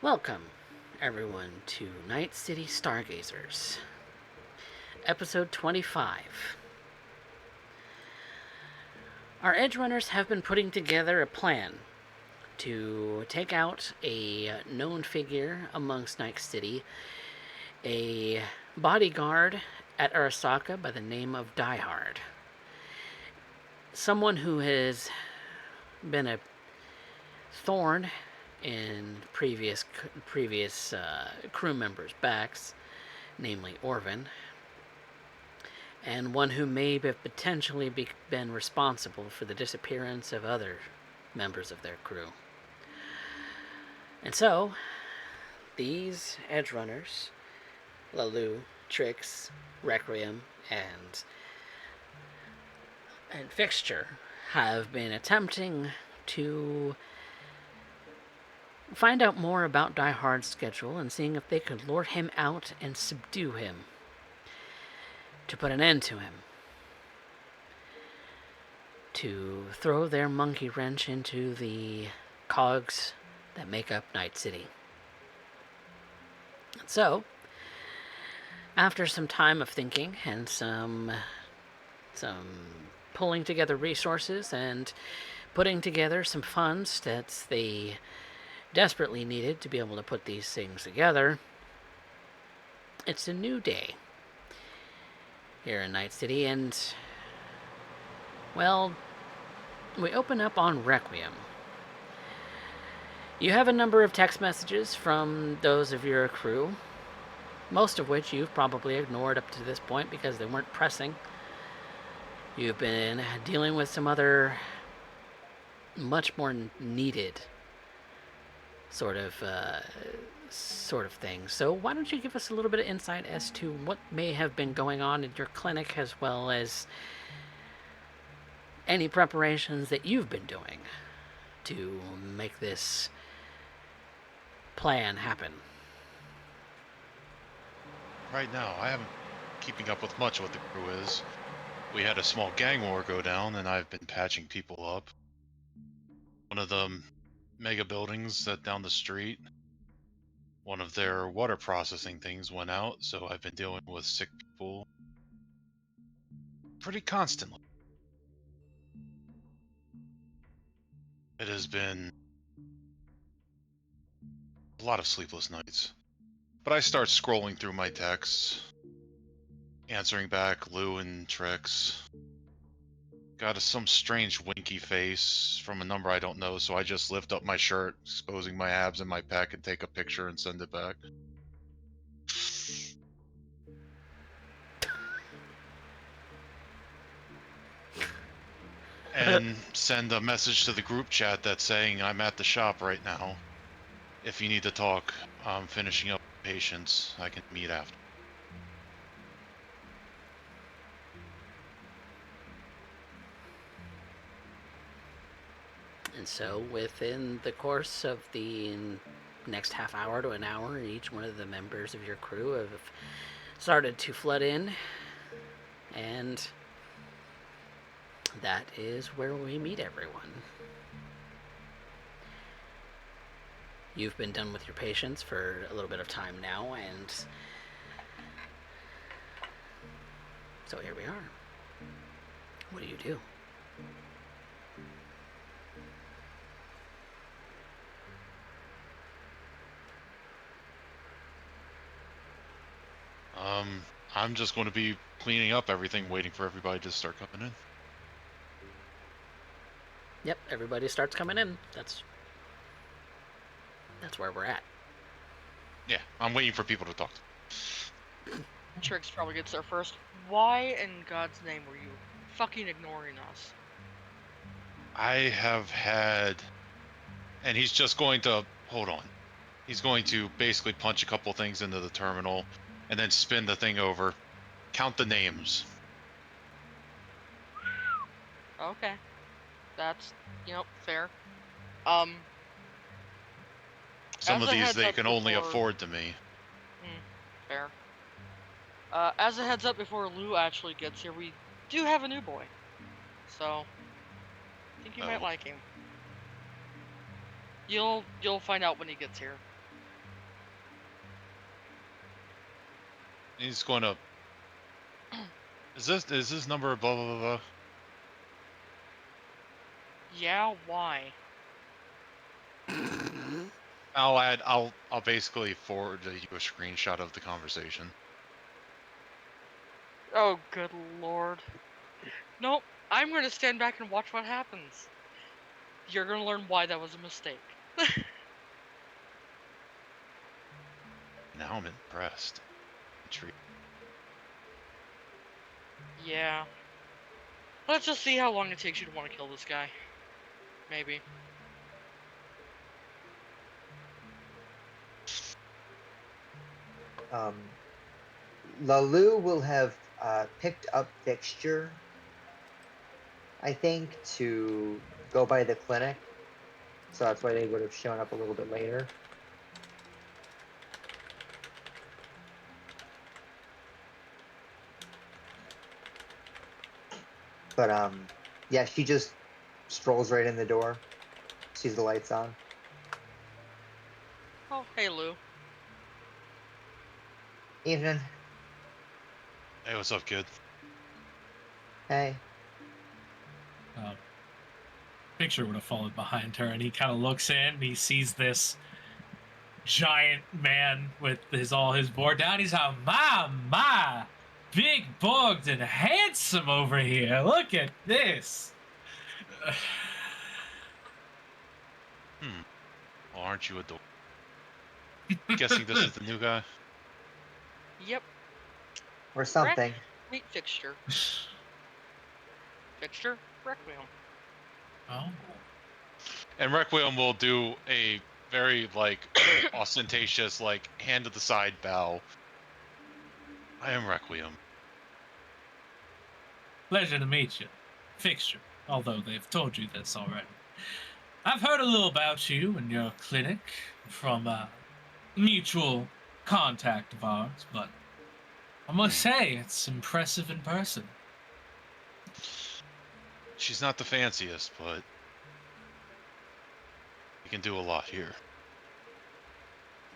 Welcome, everyone, to Night City Stargazers, episode 25. Our edge runners have been putting together a plan to take out a known figure amongst Night City, a bodyguard at Arasaka by the name of Diehard. Someone who has been a thorn in previous crew members' backs, namely Orvin, and one who may have potentially been responsible for the disappearance of other members of their crew. And so, these edge runners, Loup, Trix, Requiem, and Fxture, have been attempting to find out more about Die Hard's schedule and seeing if they could lure him out and subdue him to put an end to him. To throw their monkey wrench into the cogs that make up Night City. And so, after some time of thinking and some pulling together resources and putting together some funds that they desperately needed to be able to put these things together, it's a new day here in Night City, and, well, we open up on Requiem. You have a number of text messages from those of your crew, most of which you've probably ignored up to this point because they weren't pressing. You've been dealing with some other much more needed sort of thing. So why don't you give us a little bit of insight as to what may have been going on in your clinic, as well as any preparations that you've been doing to make this plan happen. Right now, I haven't keeping up with much of what the crew is. We had a small gang war go down, and I've been patching people up. One of the mega buildings that down the street, one of their water processing things went out, so I've been dealing with sick people pretty constantly. It has been a lot of sleepless nights. But I start scrolling through my texts, answering back Lou and Trix. Got some strange winky face from a number I don't know, so I just lift up my shirt, exposing my abs and my pec, and take a picture and send it back. And send a message to the group chat that's saying I'm at the shop right now. If you need to talk, I'm finishing up patients. I can meet after. And so, within the course of the next half hour to an hour, each one of the members of your crew have started to flood in, and that is where we meet everyone. You've been done with your patients for a little bit of time now, and so here we are. What do you do? I'm just going to be cleaning up everything, waiting for everybody to start coming in. Yep, everybody starts coming in. That's where we're at. Yeah, I'm waiting for people to talk. Trix probably gets there first. Why in God's name were you fucking ignoring us? I have had... And he's just going to... Hold on. He's going to basically punch a couple things into the terminal, and then spin the thing over. Count the names. Okay. That's, fair. Some As of a these heads they up can only before- afford to me. Fair. As a heads up before Lou actually gets here, we do have a new boy. So, I think you might like him. You'll find out when he gets here. He's going to. Is this number blah blah blah blah? Yeah, why? I'll basically forward you a screenshot of the conversation. Oh, good lord. Nope, I'm gonna stand back and watch what happens. You're gonna learn why that was a mistake. Now I'm impressed. Yeah. Let's just see how long it takes you to want to kill this guy. Maybe. Loup will have picked up Fxture, I think, to go by the clinic. So that's why they would have shown up a little bit later. But yeah, she just strolls right in the door, sees the lights on. Oh, hey Lou. Evening. Hey, what's up, kid? Hey. Fxture would have followed behind her, and he kind of looks in, and he sees this giant man with all his board down. He's like, my, big bugged and handsome over here. Look at this. Well, aren't you a dork? Guessing this is the new guy? Yep. Or something. Meet Fxture. Fxture? Requiem. Oh. And Requiem will do a very, like, ostentatious, like, hand to the side bow. I am Requiem. Pleasure to meet you. Fxture, although they've told you this already. I've heard a little about you and your clinic from a mutual contact of ours, but I must say, it's impressive in person. She's not the fanciest, but we can do a lot here.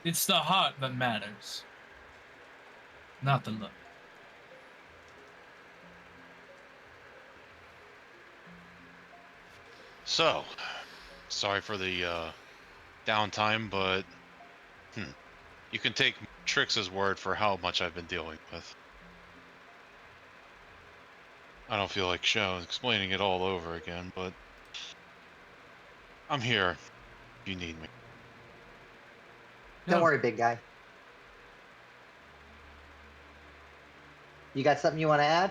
It's the heart that matters, not the look. So, sorry for the downtime, but you can take Trix's word for how much I've been dealing with. I don't feel like explaining it all over again, but I'm here if you need me. Don't worry, big guy. You got something you want to add?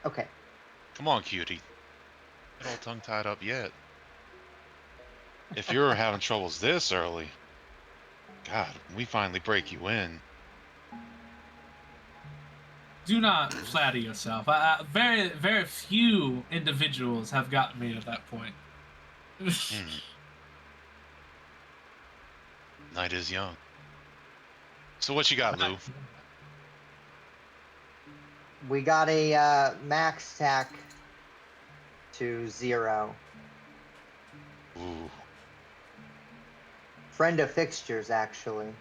Okay. Come on, cutie. Get all tongue-tied up yet. If you're having troubles this early, God, when we finally break you in. Do not flatter yourself. Very, very few individuals have gotten me to that point. Night is young. So what you got, Lou? We got a max tack to 0. Ooh. Friend of Fxture's, actually.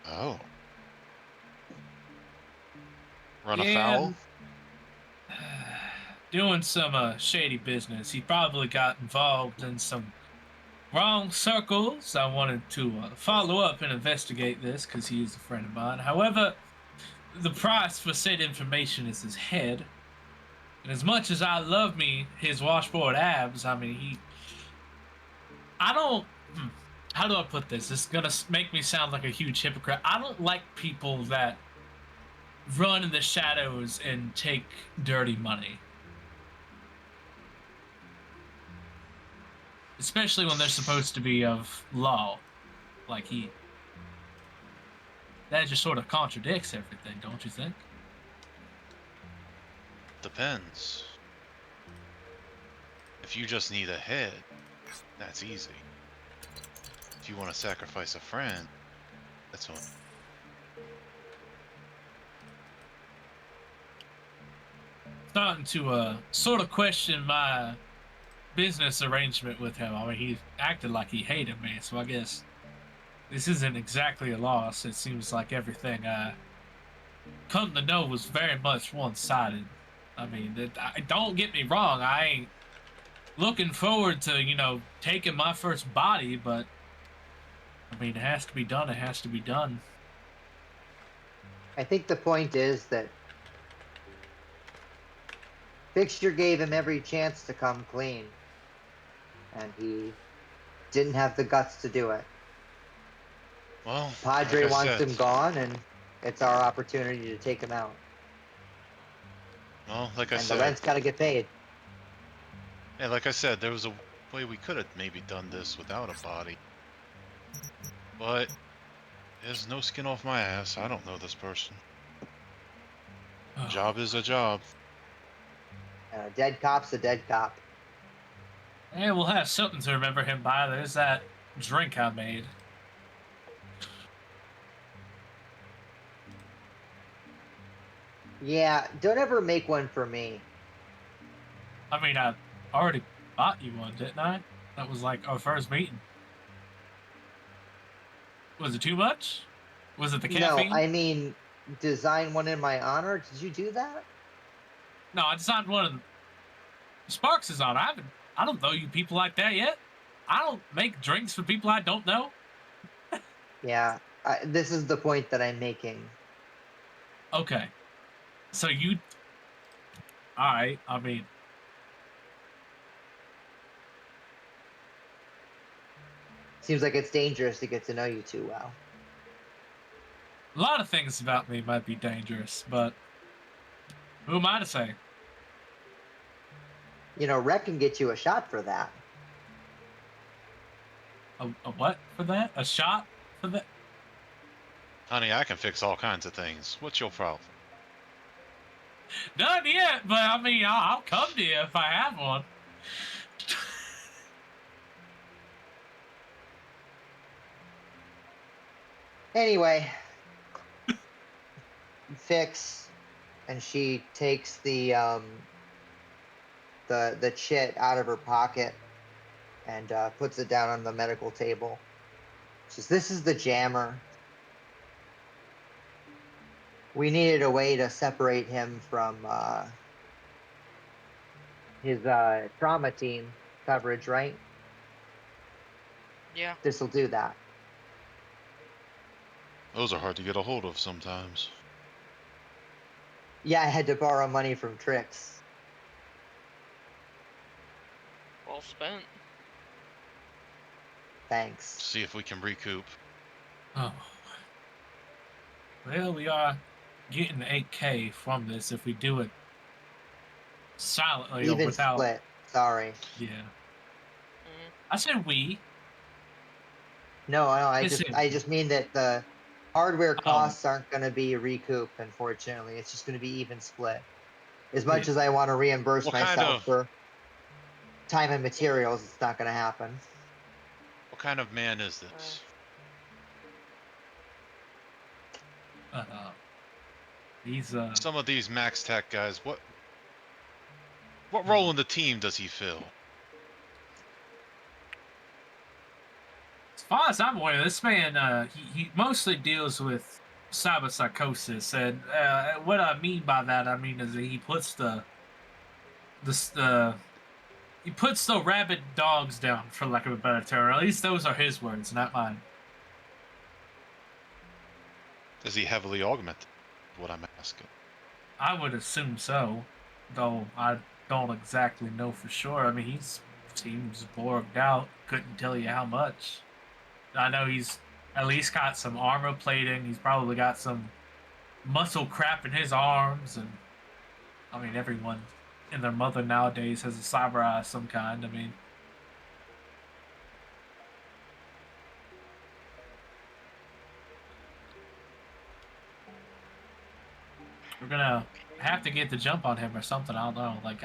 Oh. Run afoul? Doing some shady business. He probably got involved in some wrong circles. I wanted to follow up and investigate this because he is a friend of mine. However, the price for said information is his head. And as much as I love his washboard abs, I mean, I don't... How do I put this? It's going to make me sound like a huge hypocrite. I don't like people that run in the shadows and take dirty money. Especially when they're supposed to be of law, like he. That just sort of contradicts everything, don't you think? Depends. If you just need a head, that's easy. If you want to sacrifice a friend, that's one. Starting to sort of question my business arrangement with him. I mean, he acted like he hated me, so I guess this isn't exactly a loss. It seems like everything I come to know was very much one-sided. I mean, don't get me wrong. I ain't looking forward to, taking my first body, but I mean, it has to be done. It has to be done. I think the point is that Fxture gave him every chance to come clean, and he didn't have the guts to do it. Well, Padre like I wants said, him gone, and it's our opportunity to take him out. well, like I And the said, rent's got to get paid. yeah, like I said, there was a way we could have maybe done this without a body, but there's no skin off my ass. I don't know this person. Job is a job. A dead cop's a dead cop. And we'll have something to remember him by. There's that drink I made. Yeah, don't ever make one for me. I mean, I already bought you one, didn't I? That was like our first meeting. Was it too much? Was it the caffeine? No, I mean, design one in my honor. Did you do that? No, I designed one of Sparks is on. I don't know you people like that yet. I don't make drinks for people I don't know. Yeah, this is the point that I'm making. Okay. So you... Alright, I mean... Seems like it's dangerous to get to know you too well. A lot of things about me might be dangerous, but... Who am I to say? You know, Rec can get you a shot for that. A what for that? A shot for that? Honey, I can fix all kinds of things. What's your problem? None yet, but I mean, I'll come to you if I have one. Anyway, Fix, and she takes the chit out of her pocket and puts it down on the medical table. She says, "This is the jammer. We needed a way to separate him from his trauma team coverage, right? Yeah. This will do that." Those are hard to get a hold of sometimes. Yeah, I had to borrow money from Trix. Well spent. Thanks. See if we can recoup. Oh. Well, we are getting the 8K from this if we do it silently or Even without... split. Sorry. Yeah. Mm. I said we. No, I Listen. just mean that the hardware costs aren't going to be recouped, unfortunately. It's just going to be even split. As much as I want to reimburse What kind myself of- for time and materials, it's not going to happen. What kind of man is this? He's Some of these Max Tech guys, what role in the team does he fill? as far as I'm aware, this man he mostly deals with cyberpsychosis, and what I mean by that, I mean is that he puts he puts the rabid dogs down, for lack of a better term. Or at least those are his words, not mine. Is he heavily augmented? What I'm asking. I would assume so, though I don't exactly know for sure. I mean, he seems borged out. Couldn't tell you how much. I know he's at least got some armor plating. He's probably got some muscle crap in his arms, and I mean, everyone and their mother nowadays has a cyber eye of some kind. I mean, we're gonna have to get the jump on him or something. I don't know. Like,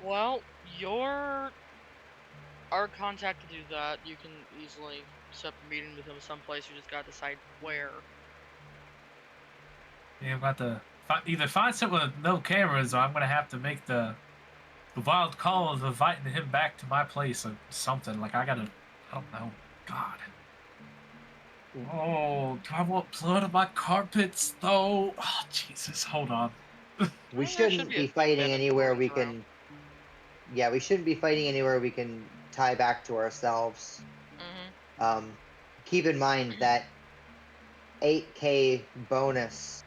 Well, you're our contact to do that. You can easily set up a meeting with him someplace. You just gotta decide where. yeah, I've got to either find someone with no cameras, or I'm gonna have to make the the wild call of inviting him back to my place or something. Like, I don't know. God. Oh, do I want blood on my carpets, though? Oh, Jesus, hold on. We There should shouldn't be a be few fighting abandoned anywhere we buildings around. can. Yeah, we shouldn't be fighting anywhere we can tie back to ourselves. Keep in mind that 8K bonus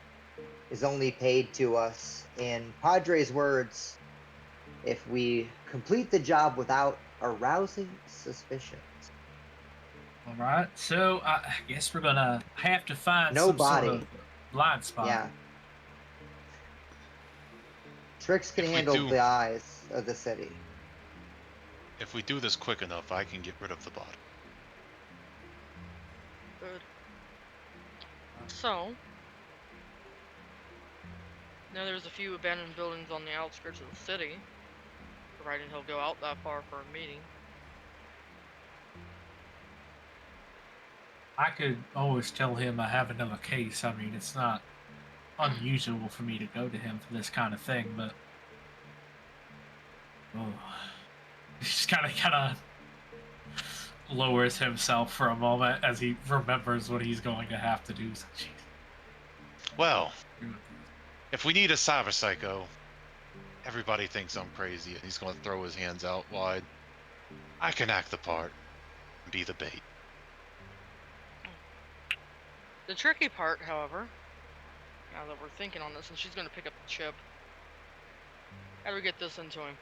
is only paid to us, in Padre's words, if we complete the job without arousing suspicions. All right, so I guess we're gonna have to find No some sort body. of blind spot. Yeah. Trix can If we handle do- the eyes of the city. If we do this quick enough, I can get rid of the body. Good. So, now there's a few abandoned buildings on the outskirts of the city, providing he'll go out that far for a meeting. I could always tell him I have another case. I mean, it's not unusual for me to go to him for this kind of thing, but he just kind of lowers himself for a moment as he remembers what he's going to have to do. So, Well, if we need a cyber psycho, everybody thinks I'm crazy and he's going to throw his hands out wide. I can act the part and be the bait. The tricky part, however, now that we're thinking on this, and she's going to pick up the chip, how do we get this into him?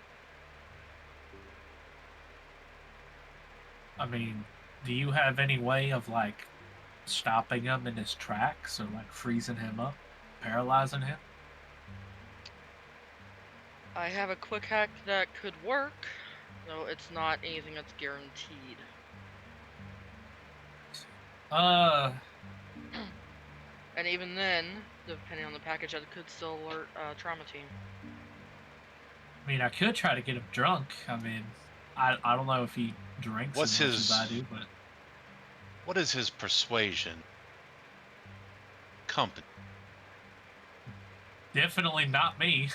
I mean, do you have any way of, like, stopping him in his tracks or, like, freezing him up, paralyzing him? I have a quick hack that could work, though it's not anything that's guaranteed. And even then, depending on the package, I could still alert trauma team. I mean, I could try to get him drunk. I mean, I don't know if he drinks What's as much his- as I do, but What is his persuasion? Company. definitely not me.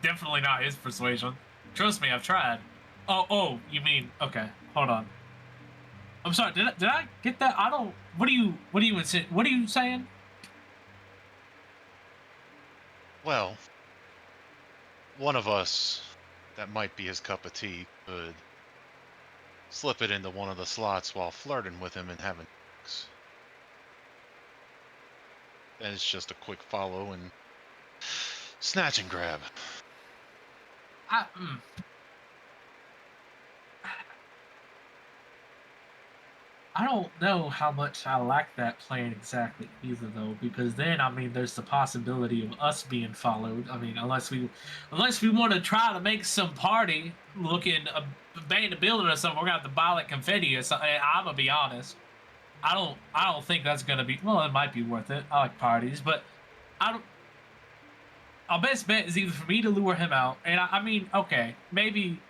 Definitely not his persuasion. Trust me, I've tried. Oh, you mean, okay, hold on. I'm sorry, did I get that? I don't, what are you saying? Well, one of us that might be his cup of tea could slip it into one of the slots while flirting with him and having sex. Then it's just a quick follow and snatch and grab. I don't know how much I like that plan exactly either, though, because then, I mean, there's the possibility of us being followed. I mean, unless we want to try to make some party looking abandoned building or something, we're gonna have to buy like confetti or something. I'm gonna be honest. I don't think that's gonna be. Well, it might be worth it. I like parties, but I don't. Our best bet is either for me to lure him out, and I mean, okay, maybe.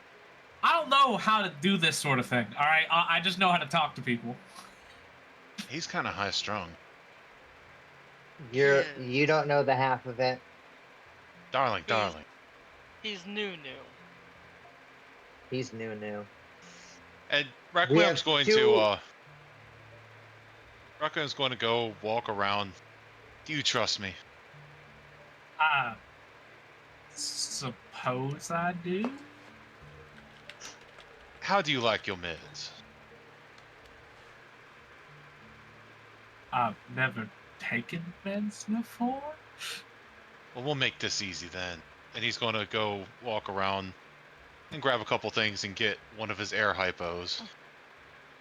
I don't know how to do this sort of thing. All right, I just know how to talk to people. He's kind of high strung. You don't know the half of it. Darling. He's new. He's new. And We Requiem's have going two- to Requiem's going to go walk around. Do you trust me? I suppose I do. How do you like your meds? I've never taken meds before. Well, we'll make this easy then. And he's going to go walk around and grab a couple things and get one of his air hypos.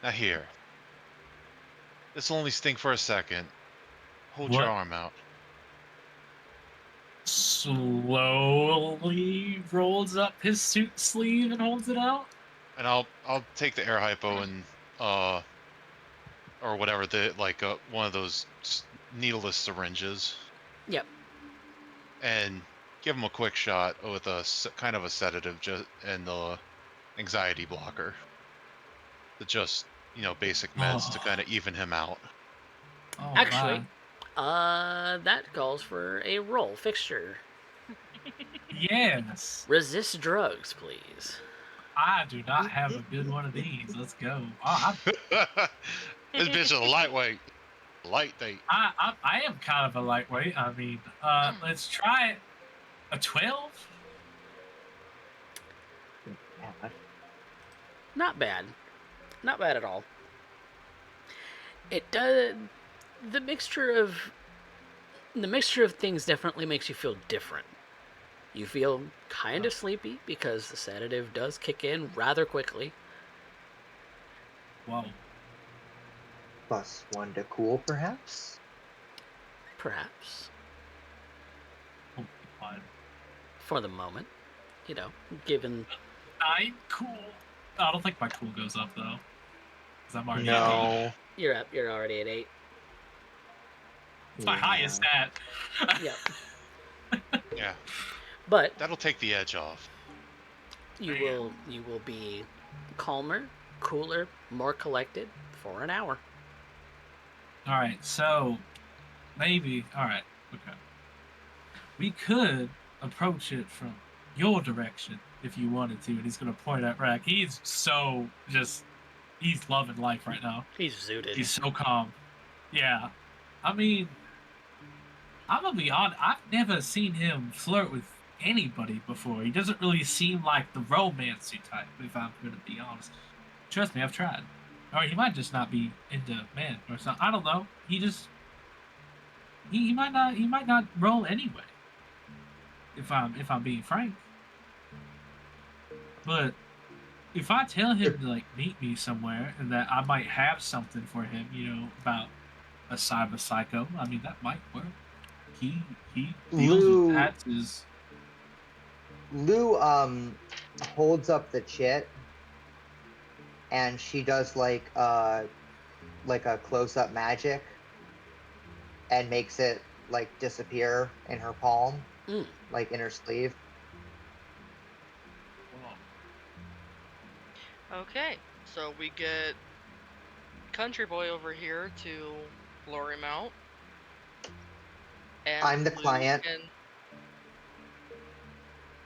Now here. This will only sting for a second. Hold What? your arm out. Slowly rolls up his suit sleeve and holds it out. And I'll take the air hypo and or whatever, the like one of those needleless syringes. Yep. And give him a quick shot with a kind of a sedative and the anxiety blocker. Just, basic meds to kind of even him out. Oh, Actually, my. that calls for a roll, Fxture. Yes. Resist drugs, please. I do not have a good one of these. Let's go. This bitch is a lightweight. Lightweight. I am kind of a lightweight. I mean, let's try it. A 12? Not bad. Not bad at all. It does. The mixture of things definitely makes you feel different. You feel kind of sleepy because the sedative does kick in rather quickly. Whoa. +1 to cool, perhaps? Perhaps. Oh, God. For the moment. You know, given... 9? Cool. I don't think my cool goes up, though. Because I'm already No. You're up. You're already at 8. It's my highest stat. Yep. Yeah. But that'll take the edge off. you will be calmer, cooler, more collected for an hour. Alright, so maybe alright, okay. We could approach it from your direction if you wanted to, and he's gonna point at Rack. He's so he's loving life right now. He's zooted. He's so calm. Yeah. I mean, I'm gonna be honest, I've never seen him flirt with anybody before. He doesn't really seem like the romancy type, if I'm gonna be honest. Trust me, I've tried. Or he might just not be into men or something. I don't know. He might not roll anyway. If I'm being frank. But if I tell him to like meet me somewhere and that I might have something for him, you know, about a cyber psycho, I mean that might work. He deals with that is Lou holds up the chit and she does like a close-up magic and makes it like disappear in her palm, like in her sleeve. Okay, so we get Country Boy over here to lure him out. And I'm the client.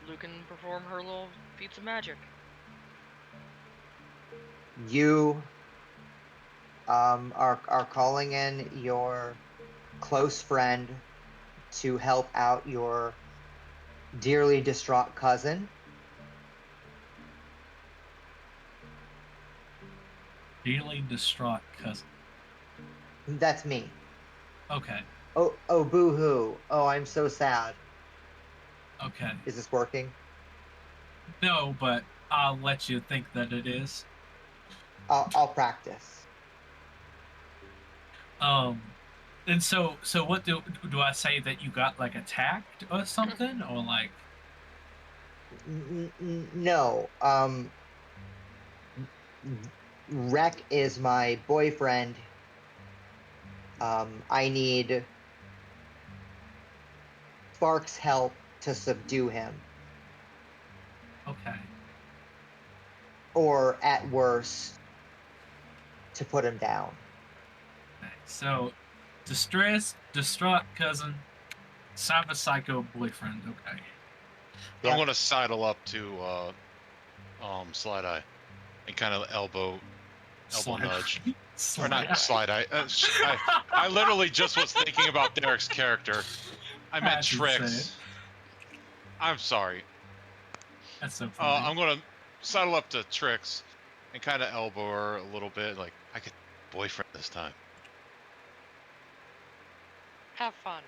Lou can perform her little feats of magic. You are calling in your close friend to help out your dearly distraught cousin. dearly distraught cousin. That's me. Okay. Oh, boo-hoo. Oh, I'm so sad. Okay. Is this working? No, but I'll let you think that it is. I'll practice. And so what do I say that you got like attacked or something or like? No. Rek is my boyfriend. I need Spark's help to subdue him. Okay. Or at worst, to put him down. Okay. So, distraught cousin, cyber psycho boyfriend. Okay. Yeah. I'm gonna sidle up to Slideye and kind of elbow nudge. Or not Slideye. I literally just was thinking about Derek's character. I meant Trix. I'm sorry. That's so funny. I'm gonna sidle up to Trix and kind of elbow her a little bit, like I could boyfriend this time. Have fun.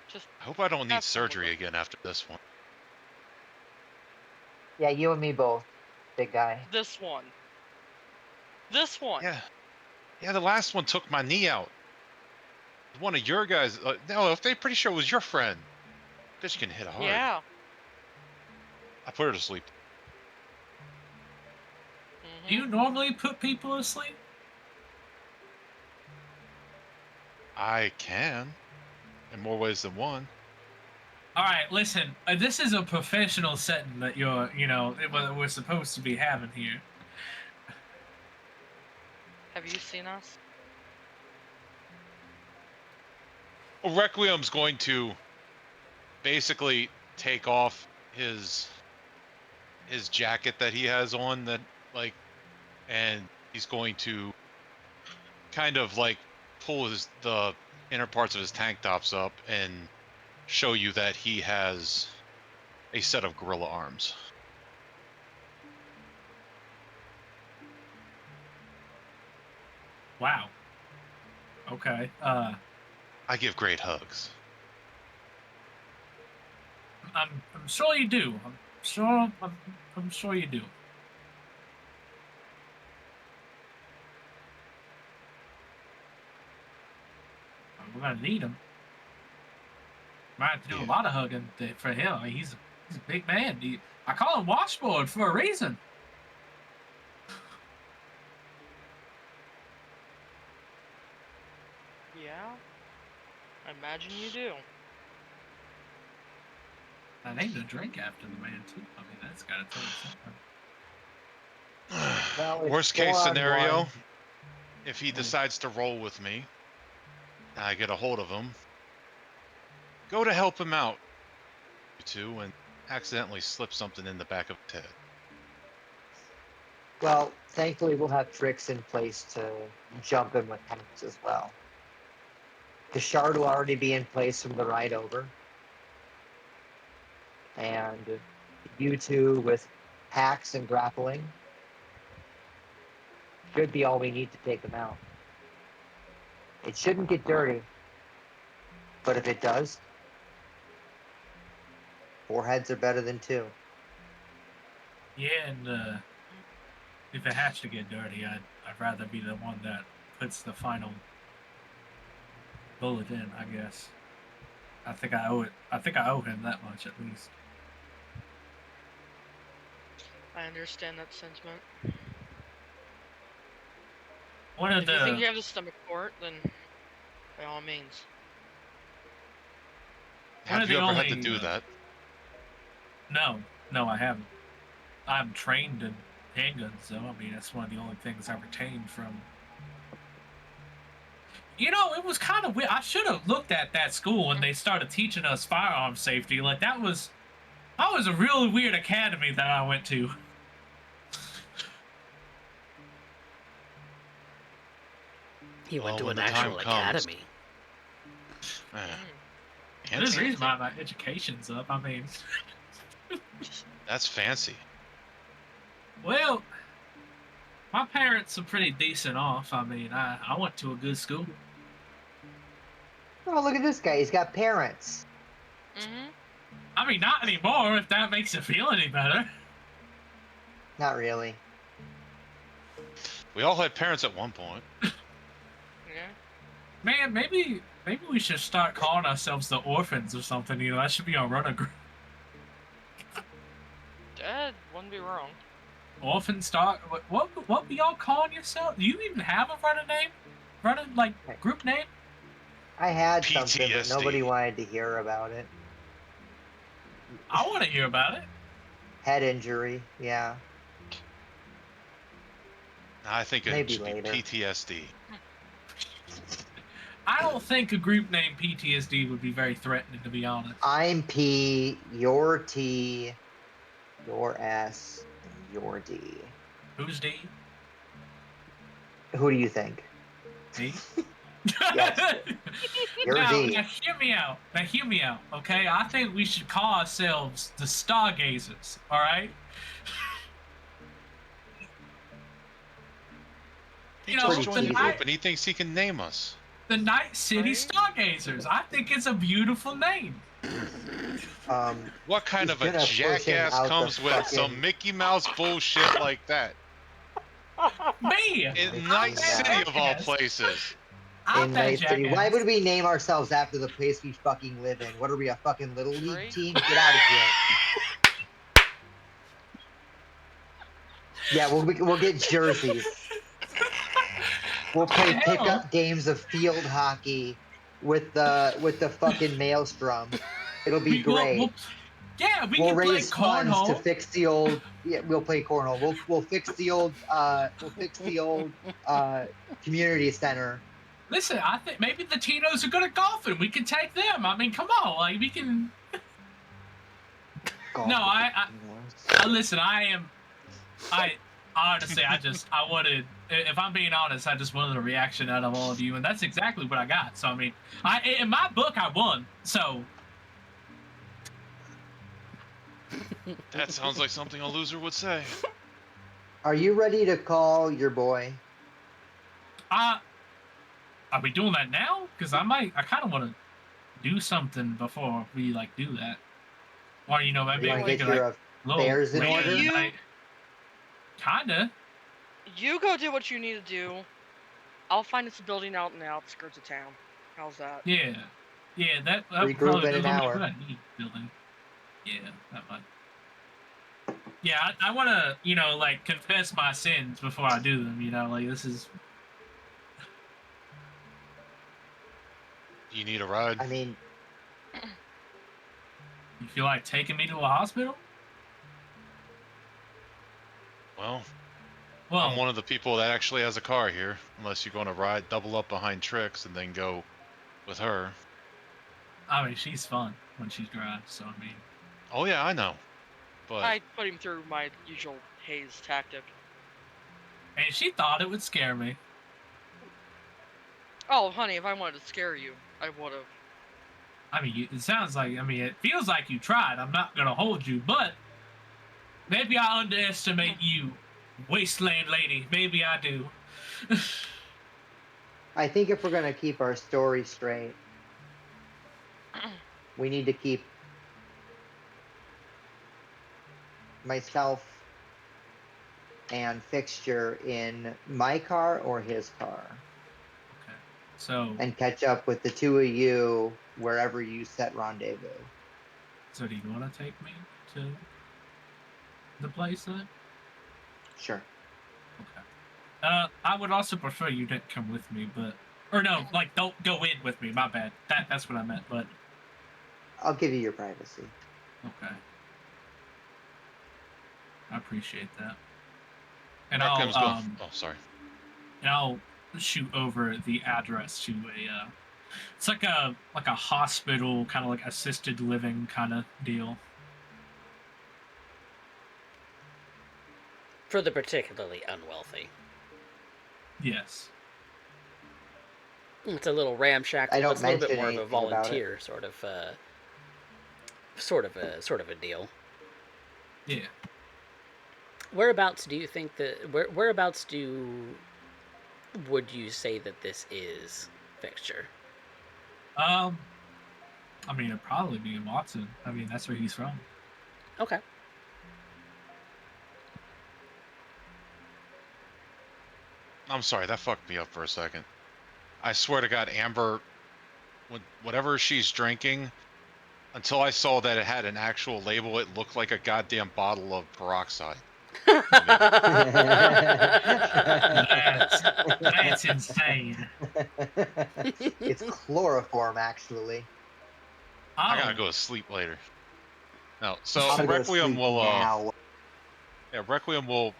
Just I hope I don't need surgery again after this one. Yeah, you and me both, big guy. This one. Yeah, the last one took my knee out. One of your guys. No, they're pretty sure it was your friend. Bitch can hit hard. Yeah. I put her to sleep. Do you normally put people to sleep? I can, in more ways than one. All right, listen. This is a professional setting that we're supposed to be having here. Have you seen us? Well, Requiem's going to basically take off his jacket that he has on, that like, and he's going to kind of like pull the inner parts of his tank tops up and show you that he has a set of gorilla arms. Wow. Okay. I give great hugs. I'm sure you do. I'm sure you do. We're gonna need him. Might have to do a lot of hugging for him. I mean, he's a big man. I call him washboard for a reason. Yeah, I imagine you do. I named a drink after the man too. I mean, that's gotta tell you something. Well, Worst case scenario, one. if he decides to roll with me, and I get a hold of him, go to help him out, you two, and accidentally slip something in the back of his head. Well, thankfully we'll have Trix in place to jump in with tanks as well. The shard will already be in place from the ride over. And you two with hacks and grappling should be all we need to take them out. It shouldn't get dirty, but if it does, 4 heads are better than 2. Yeah, and if it has to get dirty, I'd rather be the one that puts the final bullet in, I guess. I think I owe him that much at least. I understand that sentiment. If you think you have the stomach for it, then by all means. Have you ever had to do that? No, I haven't. I'm trained in handguns, though. I mean, that's one of the only things I retained from. You know, it was kind of weird. I should have looked at that school when they started teaching us firearm safety. Like, that was a really weird academy that I went to. He went to an actual academy. There's a reason why my education's up. I mean, that's fancy. Well, my parents are pretty decent off. I mean, I went to a good school. Oh, look at this guy. He's got parents. Mm-hmm. I mean, not anymore, if that makes it feel any better. Not really. We all had parents at one point. Yeah. Man, maybe we should start calling ourselves the orphans or something. You know, that should be our runner group. Dad wouldn't be wrong. Orphan Star. What be y'all calling yourself? Do you even have a runner name? Runner group name? I had PTSD. something, but nobody wanted to hear about it. I want to hear about it. Head injury, yeah. I think it Maybe should later. be PTSD. I don't think a group named PTSD would be very threatening, to be honest. I'm P, you're T, you're S, and you're D. Who's D? Who do you think? D? Yes. You're D. Now hear me out, okay? I think we should call ourselves the Stargazers, alright? He just joined the group and he thinks he can name us. The Night City Stargazers. I think it's a beautiful name. What kind of a jackass comes with some Mickey Mouse bullshit like that? Me! In Night City of all places. In Night City. Why would we name ourselves after the place we fucking live in? What are we, a fucking Little League team? Get out of here. Yeah, we'll get jerseys. We'll play pickup games of field hockey with the fucking maelstrom. It'll be great. We'll raise play funds cornhole. to fix the old. Yeah, we'll play cornhole. We'll fix the old. Community center. Listen, I think maybe the Tinos are good at golfing. We can take them. I mean, come on, like we can. golf No, with I the Norse. listen. I honestly, I wanted. If I'm being honest, I just wanted a reaction out of all of you, and that's exactly what I got. So I mean, in my book, I won. So That sounds like something a loser would say. Are you ready to call your boy? are we doing that now? Because I kind of want to do something before we like do that. Or maybe You want to we get could your like little affairs in later order? in the night. Kinda. You go do what you need to do. I'll find us a building out in the outskirts of town. How's that? Yeah. Yeah, that would Regroup probably in an be a hour. good idea, building. Yeah, that might. Yeah, I want to, like, confess my sins before I do them, like, this is... You need a ride? I mean, You feel like taking me to a hospital? Well, Well, I'm one of the people that actually has a car here, unless you're going to ride double up behind Trix and then go with her. I mean, she's fun when she drives, so I mean... Oh yeah, I know. But I put him through my usual haze tactic. And she thought it would scare me. Oh, honey, if I wanted to scare you, I would have. I mean, it sounds like, it feels like you tried. I'm not going to hold you, but maybe I underestimate you, wasteland lady. Maybe I do. I think if we're going to keep our story straight, we need to keep myself and Fxture in my car or his car. Okay. So... And catch up with the two of you wherever you set rendezvous. So do you want to take me to the place then? Sure. Okay. I would also prefer you didn't come with me, but... Or no, like, don't go in with me, my bad. That's what I meant, but... I'll give you your privacy. Okay. I appreciate that. And Requiem's I'll, going. Oh, sorry. And I'll shoot over the address to a... it's like a hospital, kind of like assisted living kind of deal. For the particularly unwealthy. Yes. It's a little ramshackle. I don't It's a little bit mention more of a anything about volunteer sort of a deal. Yeah. Whereabouts do you think that would you say that this is, Fxture? I mean, it'd probably be in Watson. I mean, that's where he's from. Okay. I'm sorry, that fucked me up for a second. I swear to God, Amber, whatever she's drinking, until I saw that it had an actual label, it looked like a goddamn bottle of peroxide. That's insane. It's chloroform, actually. I gotta go to sleep later. No, so I'm gonna Requiem sleep will. now. Yeah, Requiem will.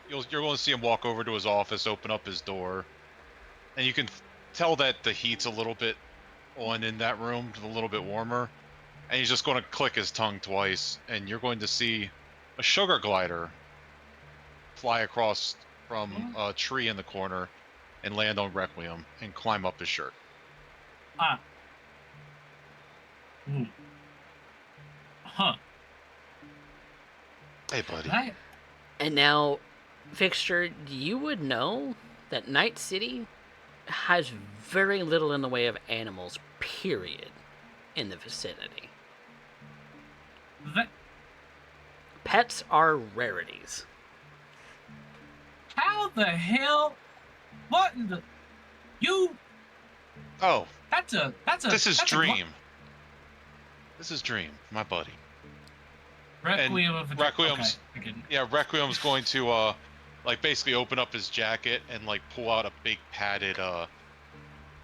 You're going to see him walk over to his office, open up his door, and you can tell that the heat's a little bit on in that room, a little bit warmer. And he's just going to click his tongue twice, and you're going to see a sugar glider fly across from a tree in the corner and land on Requiem and climb up his shirt. Ah. Ooh. Huh. Hey, buddy. And now, Fxture, you would know that Night City has very little in the way of animals, period, in the vicinity. Pets are rarities. How the hell? What in the... You... Oh. That's a... This is Dream. This is Dream, my buddy. Requiem of the... Requiem's... Okay, yeah, Requiem's going to, like, basically open up his jacket and, like, pull out a big padded,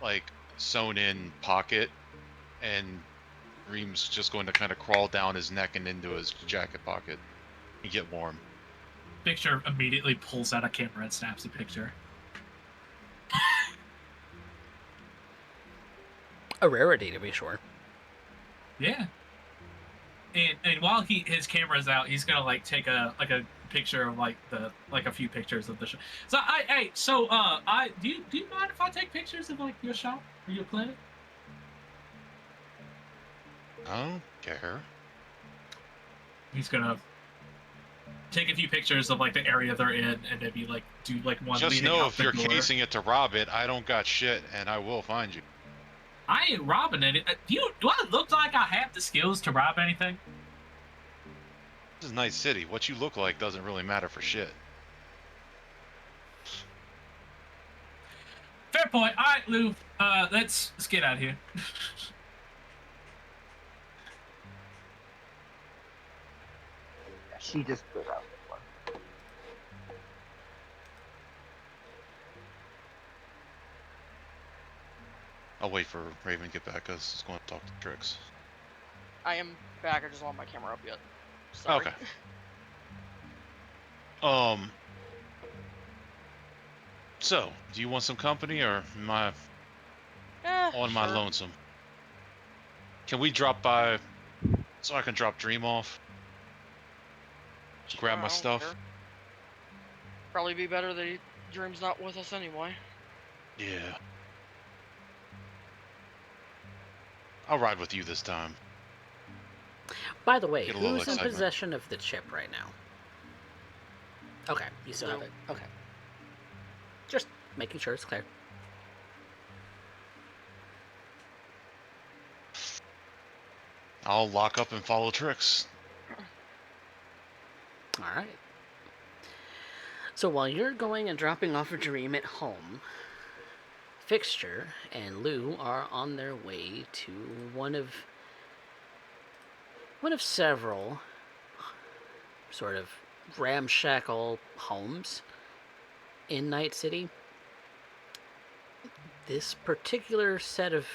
like, sewn-in pocket, and Dream's just going to kind of crawl down his neck and into his jacket pocket and get warm. Fxture immediately pulls out a camera and snaps a picture. A rarity, to be sure. Yeah. and while his camera's out, he's gonna like take a picture of like a few pictures of the shop. So do you mind if I take pictures of like your shop or your clinic? I don't care. He's gonna take a few pictures of like the area they're in, and maybe like do like one Just leading know out if the you're door. casing it to rob it, I don't got shit, and I will find you. I ain't robbing it. Do I look like I have the skills to rob anything? This is Night City. What you look like doesn't really matter for shit. Fair point. All right, Lou. Let's get out of here. She just put out one. I'll wait for Raven to get back, because he's going to talk to Trix. I am back. I just don't have my camera up yet. Sorry. Okay. So, do you want some company, or am I on my Sure. lonesome? Can we drop by so I can drop Dream off? Grab I my don't stuff? care. Probably be better that Dream's not with us anyway. Yeah. I'll ride with you this time. By the way, Get a little who's in excitement. possession of the chip right now? Okay, you still have Lou. it. Okay. Just making sure it's clear. I'll lock up and follow Trix. Alright. So while you're going and dropping off a Dream at home, Fxture and Lou are on their way to one of several sort of ramshackle homes in Night City. This particular set of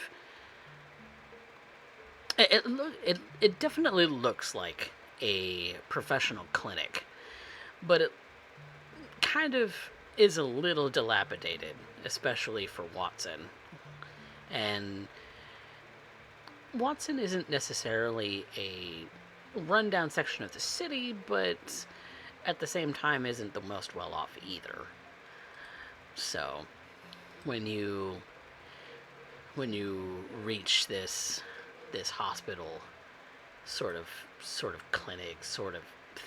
it definitely looks like a professional clinic, but it kind of is a little dilapidated, especially for Watson. And Watson isn't necessarily a rundown section of the city, but at the same time isn't the most well off either. So when you reach this hospital sort of clinic sort of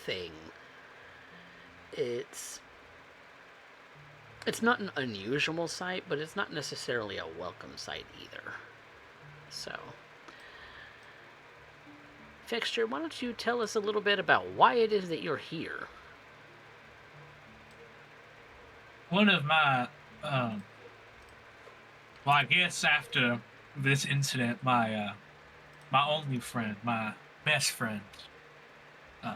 thing, it's not an unusual sight, but it's not necessarily a welcome sight either. So, Fxture, why don't you tell us a little bit about why it is that you're here? One of my, well, I guess after this incident, my only friend, my best friend,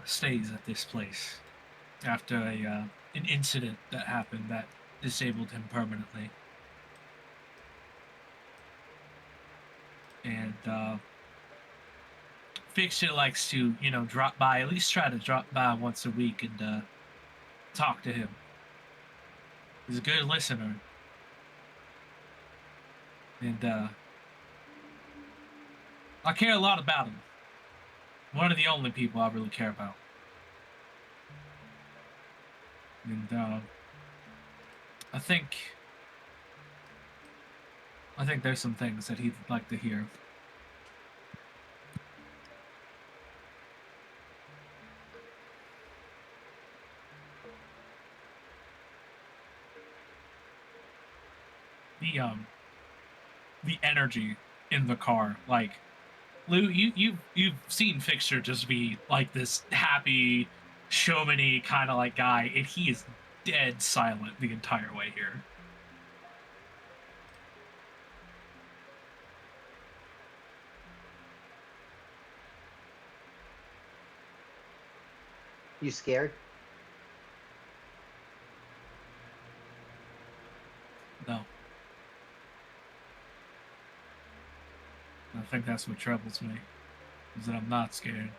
stays at this place after an incident that happened that disabled him permanently. And Fxture likes to, drop by, at least try to drop by once a week and talk to him. He's a good listener. And I care a lot about him. One of the only people I really care about. And I think there's some things that he'd like to hear. The energy in the car, like, Lou, you've seen Fxture just be like this happy, showman-y kind of like guy, and he is dead silent the entire way here. You scared? No. I think that's what troubles me, is that I'm not scared.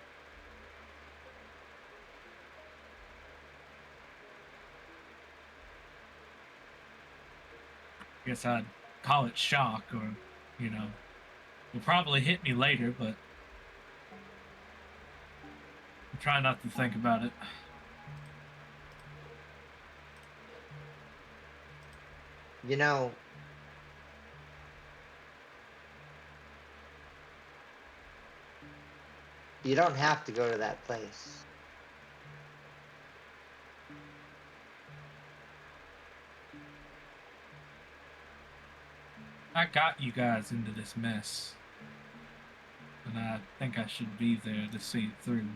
I guess I'd call it shock, or, it'll probably hit me later, but Try not to think about it. You know, you don't have to go to that place. I got you guys into this mess, and I think I should be there to see it through.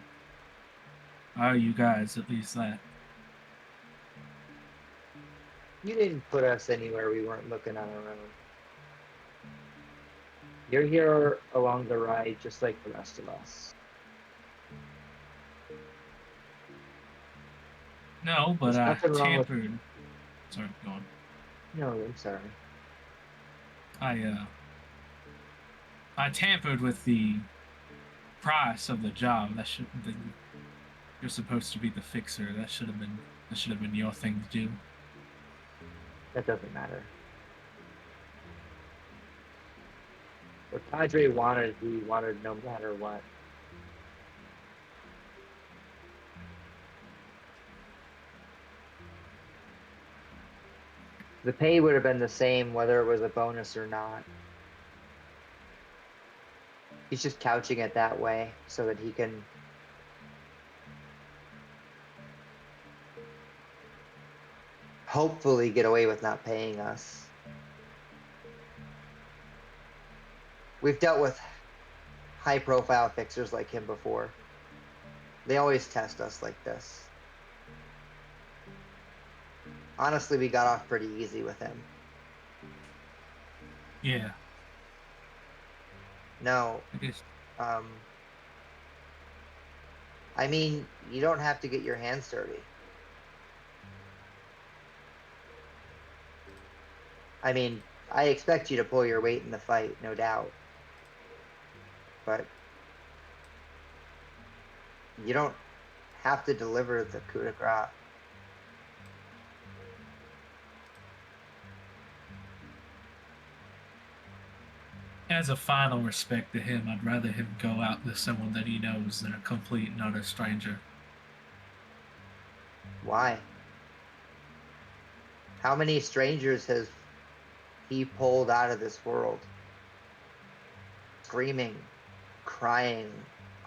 Are you guys at least that? You didn't put us anywhere we weren't looking on our own. You're here along the ride just like the rest of us. No, but There's I nothing wrong with... tampered. Sorry, go on. No, I'm sorry. I tampered with the price of the job. That should have been. You're supposed to be the fixer. That should have been your thing to do. That doesn't matter. What Padre wanted, he wanted no matter what. The pay would have been the same whether it was a bonus or not. He's just couching it that way so that he can hopefully get away with not paying us. We've dealt with high-profile fixers like him before. They always test us like this. Honestly, we got off pretty easy with him. Yeah. No. I guess. I mean, you don't have to get your hands dirty. I mean, I expect you to pull your weight in the fight, no doubt. But you don't have to deliver the coup de grace. As a final respect to him, I'd rather him go out with someone that he knows than a complete and utter stranger. Why? How many strangers has he pulled out of this world? Screaming, crying,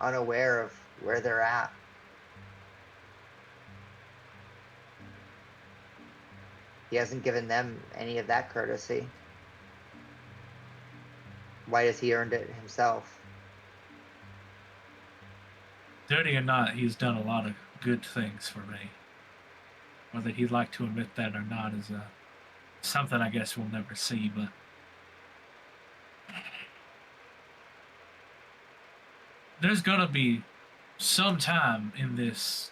unaware of where they're at. He hasn't given them any of that courtesy. Why has he earned it himself? Dirty or not, he's done a lot of good things for me. Whether he'd like to admit that or not is something I guess we'll never see, but there's gonna be some time in this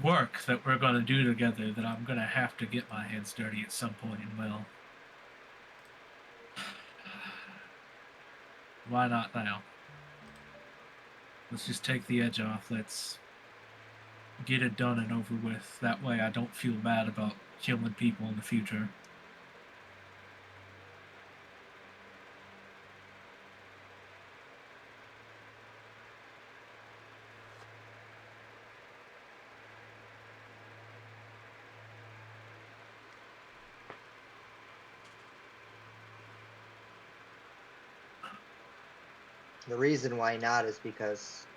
work that we're gonna do together that I'm gonna have to get my hands dirty at some point, and well, why not now? Let's just take the edge off. Let's get it done and over with. That way I don't feel bad about killing people in the future. The reason why not is because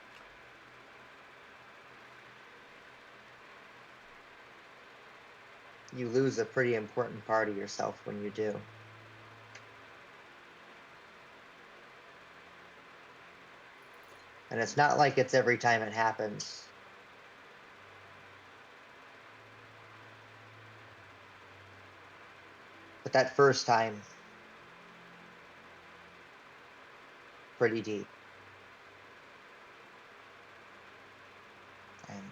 you lose a pretty important part of yourself when you do. And it's not like it's every time it happens. But that first time, pretty deep. And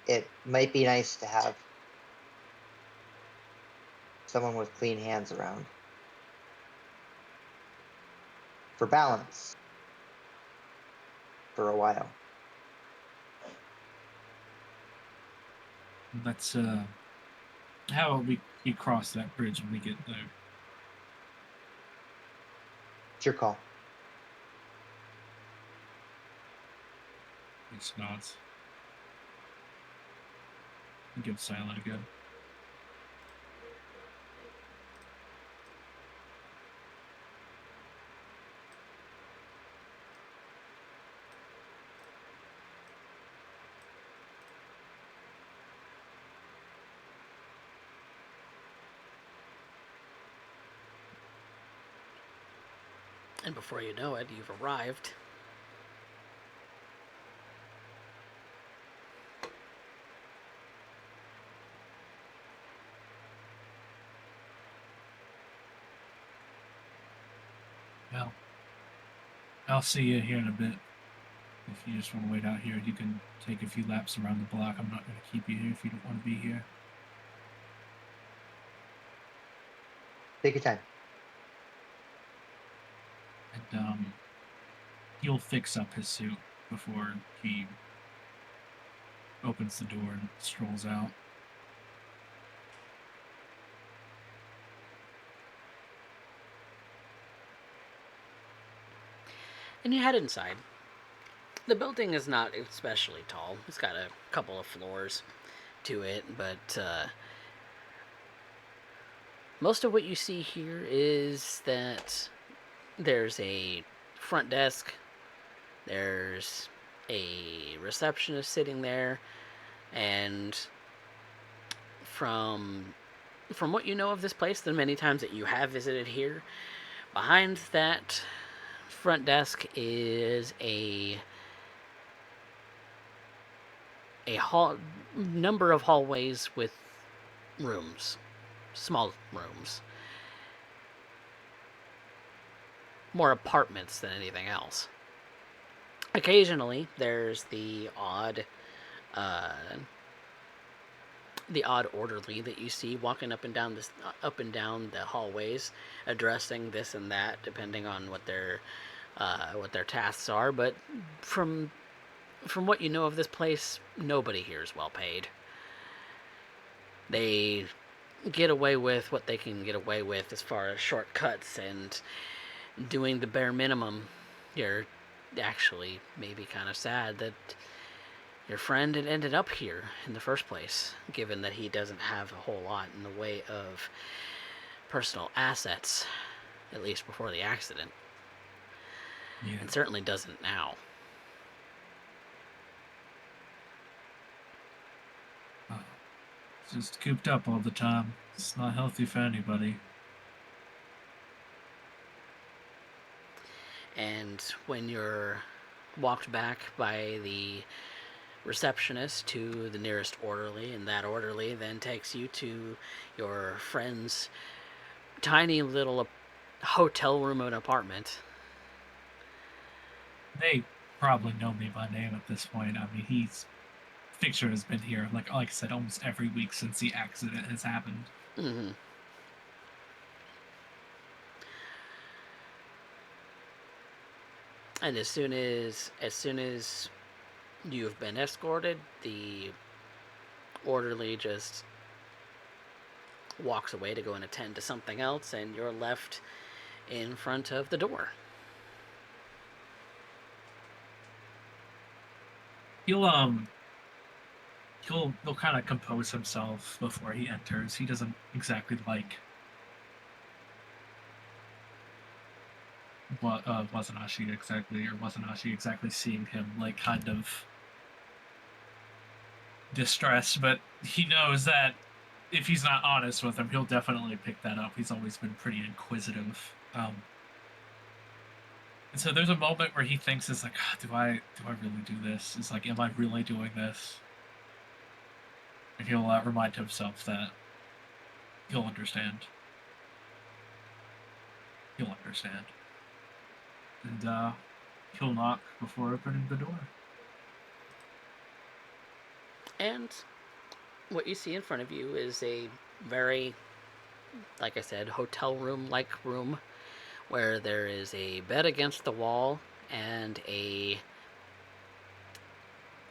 it might be nice to have someone with clean hands around. For balance. For a while. Let's, how about we cross that bridge when we get there? It's your call. Trix nods. And gives silent again. And before you know it, you've arrived. Well, I'll see you here in a bit. If you just want to wait out here, you can take a few laps around the block. I'm not going to keep you here if you don't want to be here. Take your time. And he'll fix up his suit before he opens the door and strolls out. And you head inside. The building is not especially tall. It's got a couple of floors to it, but most of what you see here is that there's a front desk, there's a receptionist sitting there, and from what you know of this place, the many times that you have visited here, behind that front desk is a number of hallways with rooms, small rooms, more apartments than anything else. Occasionally, there's the odd orderly that you see walking up and down the hallways, addressing this and that, depending on what their tasks are. But from what you know of this place, nobody here is well paid. They get away with what they can get away with as far as shortcuts and doing the bare minimum. You're actually maybe kind of sad that your friend had ended up here in the first place, given that he doesn't have a whole lot in the way of personal assets, at least before the accident. Yeah. And certainly doesn't now. Just cooped up all the time. It's not healthy for anybody. And when you're walked back by the receptionist to the nearest orderly, and that orderly then takes you to your friend's tiny little hotel room and apartment. They probably know me by name at this point. I mean, Fxture has been here, like I said, almost every week since the accident has happened. Mm-hmm. And as soon as you've been escorted, the orderly just walks away to go and attend to something else, and you're left in front of the door. He'll kind of compose himself before he enters. He doesn't exactly like Wazanashi exactly seeing him like kind of distressed, but he knows that if he's not honest with him, he'll definitely pick that up. He's always been pretty inquisitive. And so there's a moment where he thinks, it's like, do I really do this? It's like, am I really doing this? And he'll remind himself that he'll understand. He'll understand. And he'll knock before opening the door. And what you see in front of you is a very, like I said, hotel room-like room where there is a bed against the wall and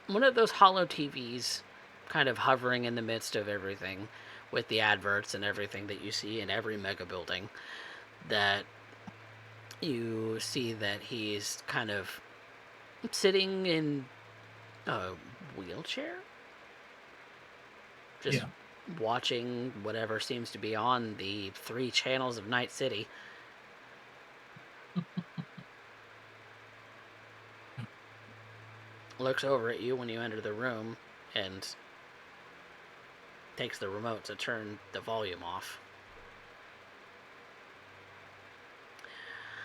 one of those hollow TVs kind of hovering in the midst of everything with the adverts and everything that you see in every mega building. That you see that he's kind of sitting in A wheelchair? Just Yeah. watching whatever seems to be on the 3 channels of Night City. Looks over at you when you enter the room and takes the remote to turn the volume off.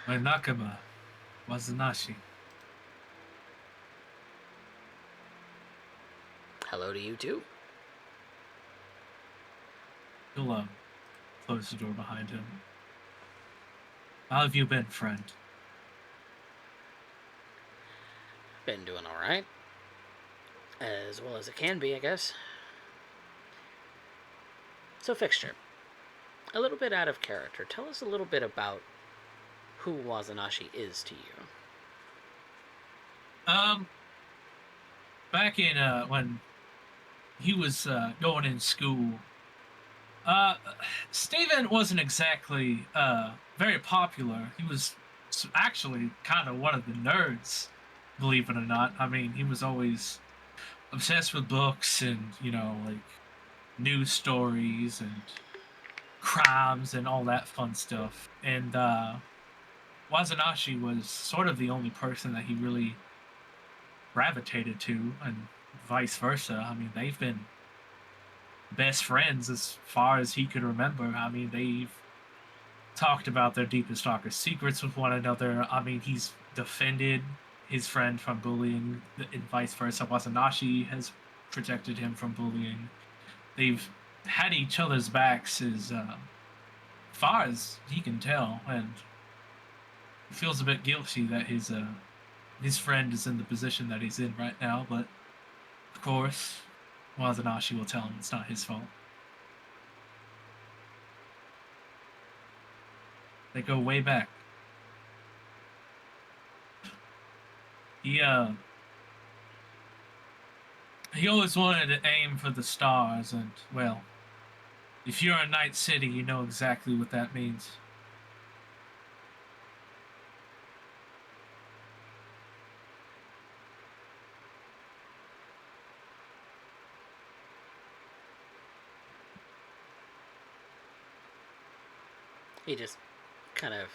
My Nakama, Wazanashi. Hello to you too. He'll close the door behind him. How have you been, friend? Been doing alright. As well as it can be, I guess. So, Fxture, a little bit out of character. Tell us a little bit about who Wazanashi is to you. Back in when he was going in school, Steven wasn't exactly very popular. He was actually kind of one of the nerds, believe it or not. I mean, he was always obsessed with books and, you know, like news stories and crimes and all that fun stuff. And Wazanashi was sort of the only person that he really gravitated to, and vice versa. I mean, they've been best friends as far as he could remember. I mean, they've talked about their deepest, darkest secrets with one another. I mean, he's defended his friend from bullying, and vice versa. Wazanashi has protected him from bullying. They've had each other's backs as far as he can tell, and he feels a bit guilty that his friend is in the position that he's in right now, but of course, Wazanashi will tell him it's not his fault. They go way back. He always wanted to aim for the stars, and, well, if you're in Night City, you know exactly what that means. He just kind of...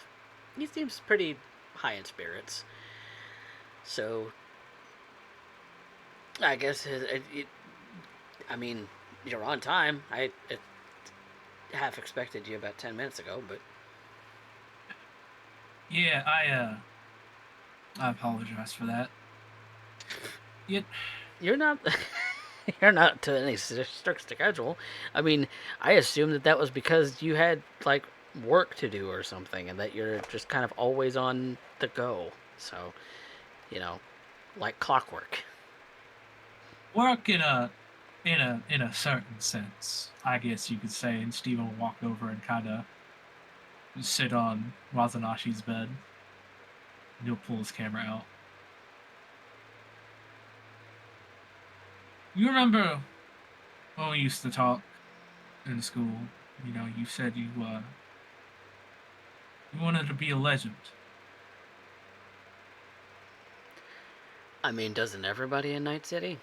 He seems pretty high in spirits. So... I guess I mean, you're on time. I half expected you about 10 minutes ago, but... Yeah, I apologize for that. You're not... You're not to any strict schedule. I mean, I assumed that was because you had, like, work to do or something, and that you're just kind of always on the go. So, you know, like clockwork. Work in a certain sense, I guess you could say. And Steven will walk over and kind of sit on Wazanashi's bed. And he'll pull his camera out. You remember when we used to talk in school? You know, you said you wanted to be a legend. I mean, doesn't everybody in Night City?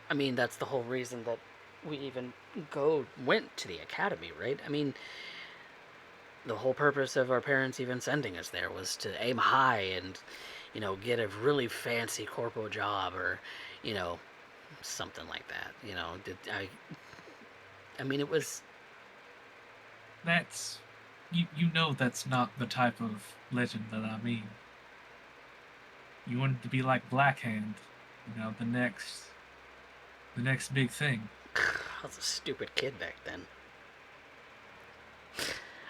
I mean, that's the whole reason that we even went to the academy, right? I mean, the whole purpose of our parents even sending us there was to aim high and, you know, get a really fancy corporal job, or, you know, something like that. You know, I mean, it was... That's... You know that's not the type of legend that I mean. You wanted to be like Blackhand, you know, the next big thing. I was a stupid kid back then.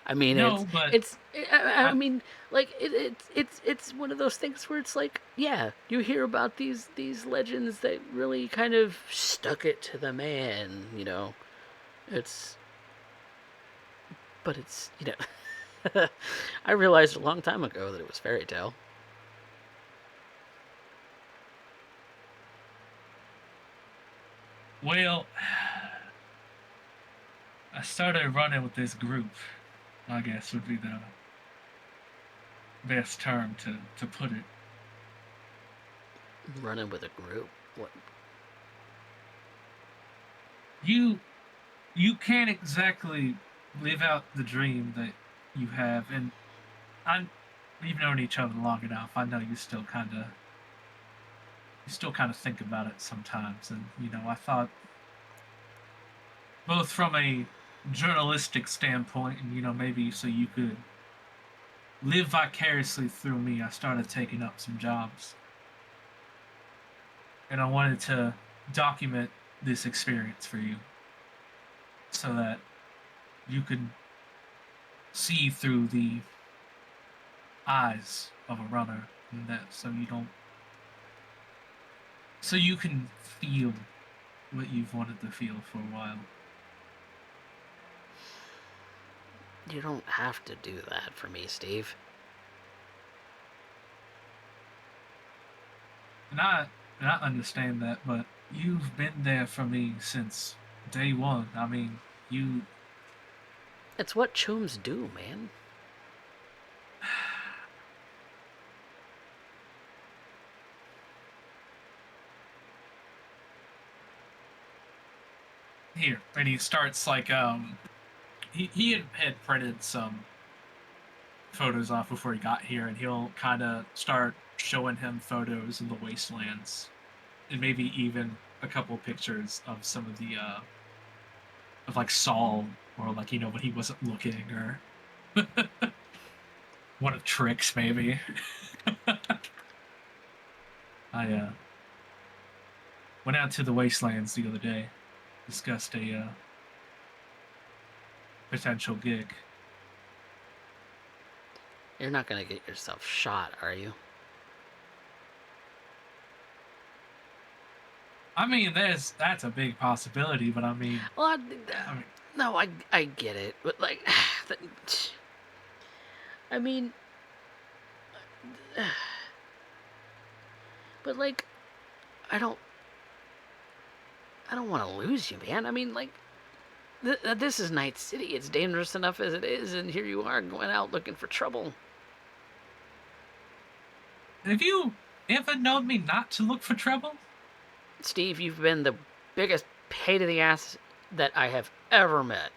I mean, no, I mean, like it's one of those things where it's like, yeah, you hear about these legends that really kind of stuck it to the man, you know. But it's, you know, I realized a long time ago that it was fairy tale. Well, I started running with this group, I guess would be the best term to put it. Running with a group? What? You can't exactly live out the dream that you have, and we've known each other long enough. I know you still kind of think about it sometimes, and I thought, both from a journalistic standpoint, and maybe so you could live vicariously through me, I started taking up some jobs, and I wanted to document this experience for you, so that you could see through the eyes of a runner, and that so you can feel what you've wanted to feel for a while. You don't have to do that for me, Steve. And I understand that, but you've been there for me since day one. I mean, you... It's what chooms do, man. Here, and he starts like, he had printed some photos off before he got here, and he'll kind of start showing him photos of the wastelands, and maybe even a couple pictures of some of the of like Saul, or like when he wasn't looking, or one of Trix maybe. I went out to the wastelands the other day, discussed a potential gig. You're not gonna get yourself shot, are you? I mean, that's a big possibility, but I mean... Well, no, I get it, but like, I mean, but like, I don't want to lose you, man. I mean, like, this is Night City. It's dangerous enough as it is, and here you are going out looking for trouble. Have you ever known me not to look for trouble? Steve, you've been the biggest pain in the ass that I have ever met.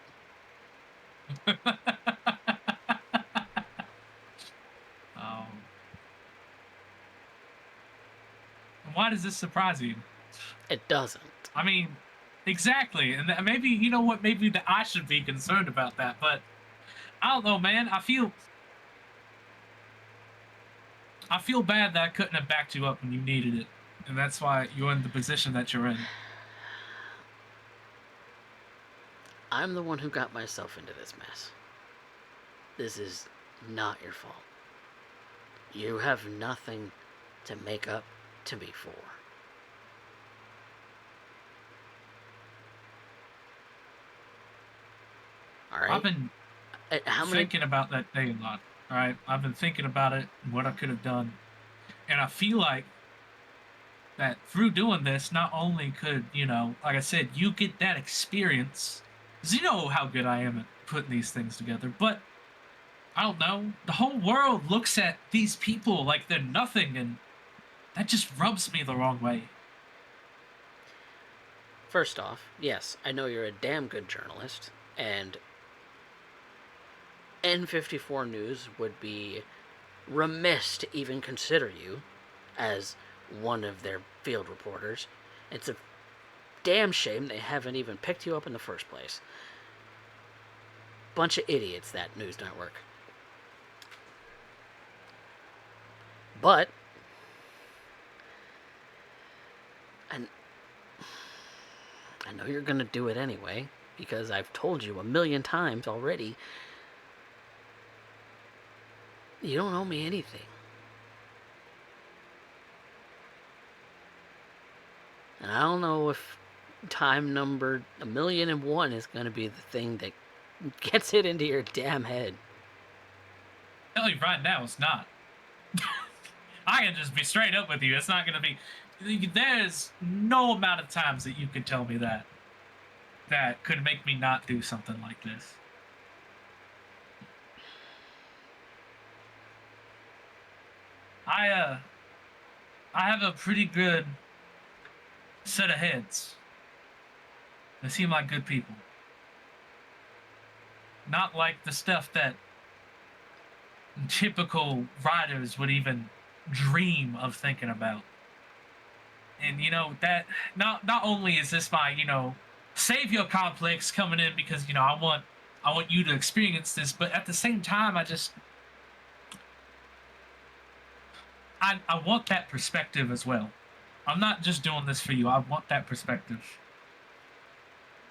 Why does this surprise you? It doesn't. I mean, exactly. And maybe, you know what, maybe I should be concerned about that, but I don't know, man. I feel bad that I couldn't have backed you up when you needed it. And that's why you're in the position that you're in. I'm the one who got myself into this mess. This is not your fault. You have nothing to make up to me for. All right? I've been thinking about that day a lot. All right? I've been thinking about it, what I could have done. And I feel like that through doing this, not only could, like I said, you get that experience, because you know how good I am at putting these things together, but I don't know, the whole world looks at these people like they're nothing, and that just rubs me the wrong way. First off, yes, I know you're a damn good journalist, and N54 News would be remiss to even consider you as one of their field reporters. It's a damn shame they haven't even picked you up in the first place. Bunch of idiots, that news network. But I know you're gonna do it anyway, because I've told you 1,000,000 times already. You don't owe me anything. And I don't know if time number 1,000,001 is going to be the thing that gets it into your damn head. Tell you right now, it's not. I can just be straight up with you. It's not going to be... There's no amount of times that you can tell me that could make me not do something like this. I have a pretty good set of heads. They seem like good people. Not like the stuff that typical writers would even dream of thinking about. And that not only is this my savior complex coming in because I want you to experience this, but at the same time I want that perspective as well. I'm not just doing this for you. I want that perspective.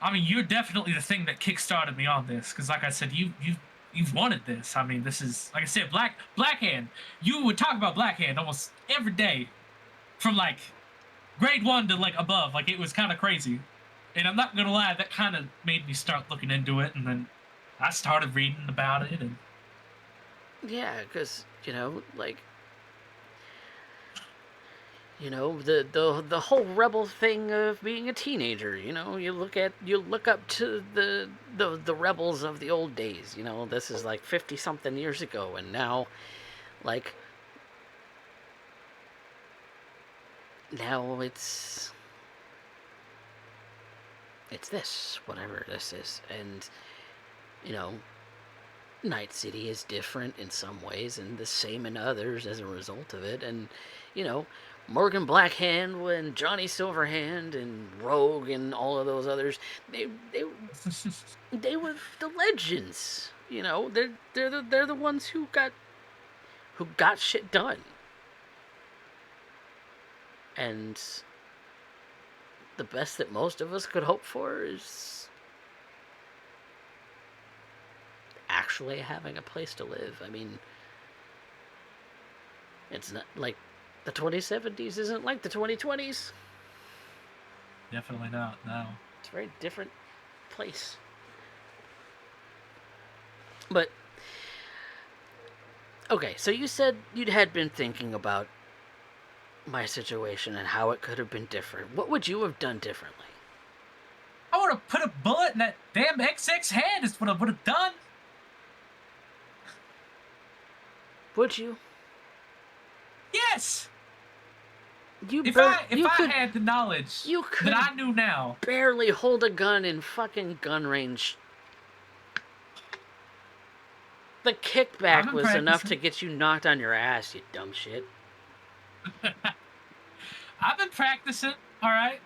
I mean, you're definitely the thing that kickstarted me on this, because like I said, you've wanted this. I mean, this is, like I said, Blackhand. You would talk about Blackhand almost every day, from like grade 1 to like above. Like, it was kind of crazy. And I'm not gonna lie, that kind of made me start looking into it, and then I started reading about it. And yeah, because like. The whole rebel thing of being a teenager. You look up to the rebels of the old days. This is like 50 something years ago, and now it's this, whatever this is. And Night City is different in some ways and the same in others as a result of it. And Morgan Blackhand and Johnny Silverhand and Rogue and all of those others, they were the legends. They're the ones who got shit done. And the best that most of us could hope for is actually having a place to live. I mean, it's not like the 2070s isn't like the 2020s. Definitely not, no. It's a very different place. But, okay, so you said you had been thinking about my situation and how it could have been different. What would you have done differently? I would have put a bullet in that damn XX hand is what I would have done. Would you? Yes! If I had the knowledge that I knew now. Barely hold a gun in fucking gun range. The kickback was enough to get you knocked on your ass, you dumb shit. I've been practicing, alright?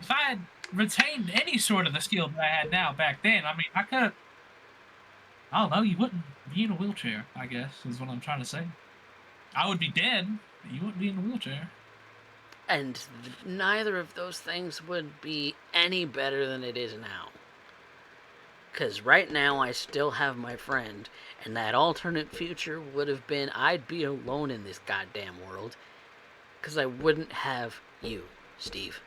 If I had retained any sort of the skill that I had now back then, I mean, I could have... I don't know, you wouldn't be in a wheelchair, I guess, is what I'm trying to say. I would be dead, but you wouldn't be in a wheelchair. And neither of those things would be any better than it is now. Because right now I still have my friend, and that alternate future would have been I'd be alone in this goddamn world. Because I wouldn't have you, Steve.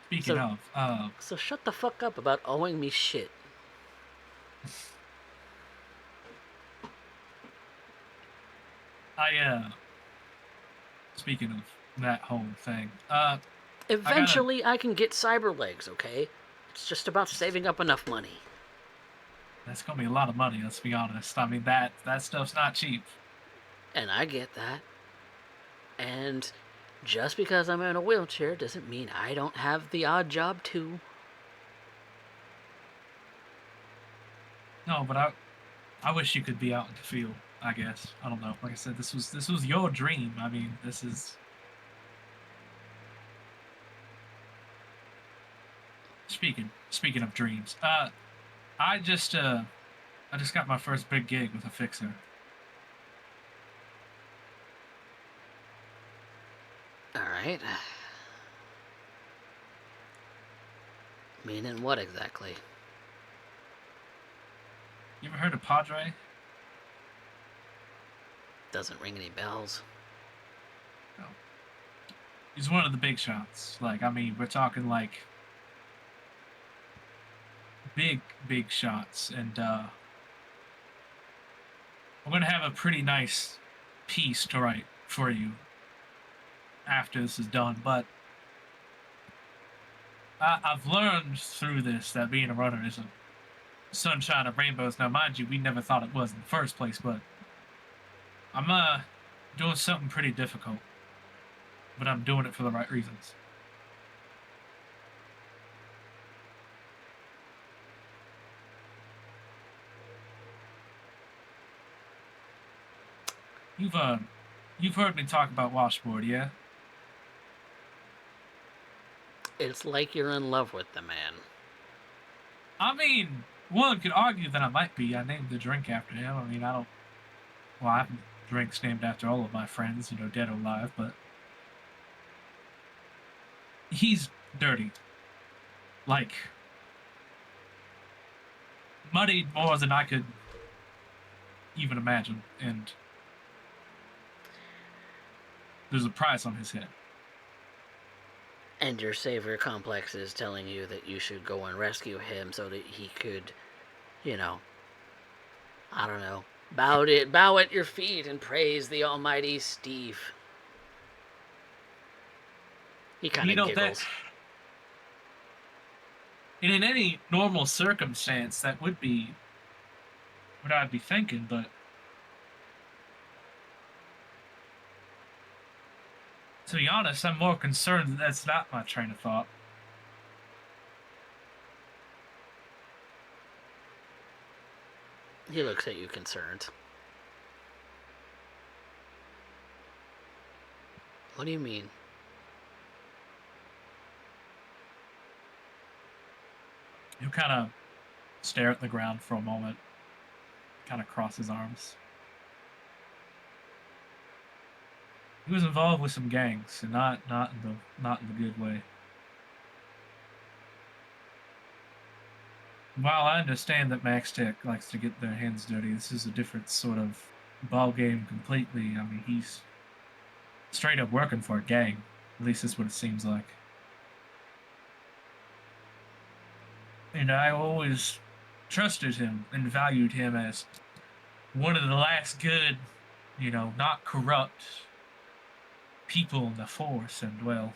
Speaking of... So shut the fuck up about owing me shit. Speaking of that whole thing, eventually I can get cyber legs, okay? It's just about saving up enough money. That's gonna be a lot of money, let's be honest. I mean, that stuff's not cheap. And I get that. And just because I'm in a wheelchair doesn't mean I don't have the odd job too. No, but I wish you could be out in the field, I guess. I don't know. Like I said, this was your dream. I mean, this is... Speaking of dreams, I just got my first big gig with a Fxture. All right. Meaning what exactly? You ever heard of Padre? Doesn't ring any bells. No. He's one of the big shots. Like, I mean, we're talking like big shots, and I'm gonna have a pretty nice piece to write for you after this is done. But I've learned through this that being a runner isn't sunshine of rainbows. Now, mind you, we never thought it was in the first place, but I'm doing something pretty difficult. But I'm doing it for the right reasons. You've heard me talk about washboard, yeah? It's like you're in love with the man. I mean, one could argue that I might be. I named the drink after him. I mean, I have drinks named after all of my friends, dead or alive, but he's dirty. Like, muddied more than I could even imagine, and there's a price on his head. And your savior complex is telling you that you should go and rescue him so that he could, I don't know, bow at your feet and praise the almighty Steve. He kind of giggles. And in any normal circumstance, that would be what I'd be thinking, but to be honest, I'm more concerned that that's not my train of thought. He looks at you concerned. What do you mean? He'll kind of stare at the ground for a moment, kind of cross his arms. He was involved with some gangs, and not in the good way. While I understand that Max Tech likes to get their hands dirty, this is a different sort of ball game completely. I mean, he's straight up working for a gang. At least that's what it seems like. And I always trusted him and valued him as one of the last good, not corrupt people in the force, and well,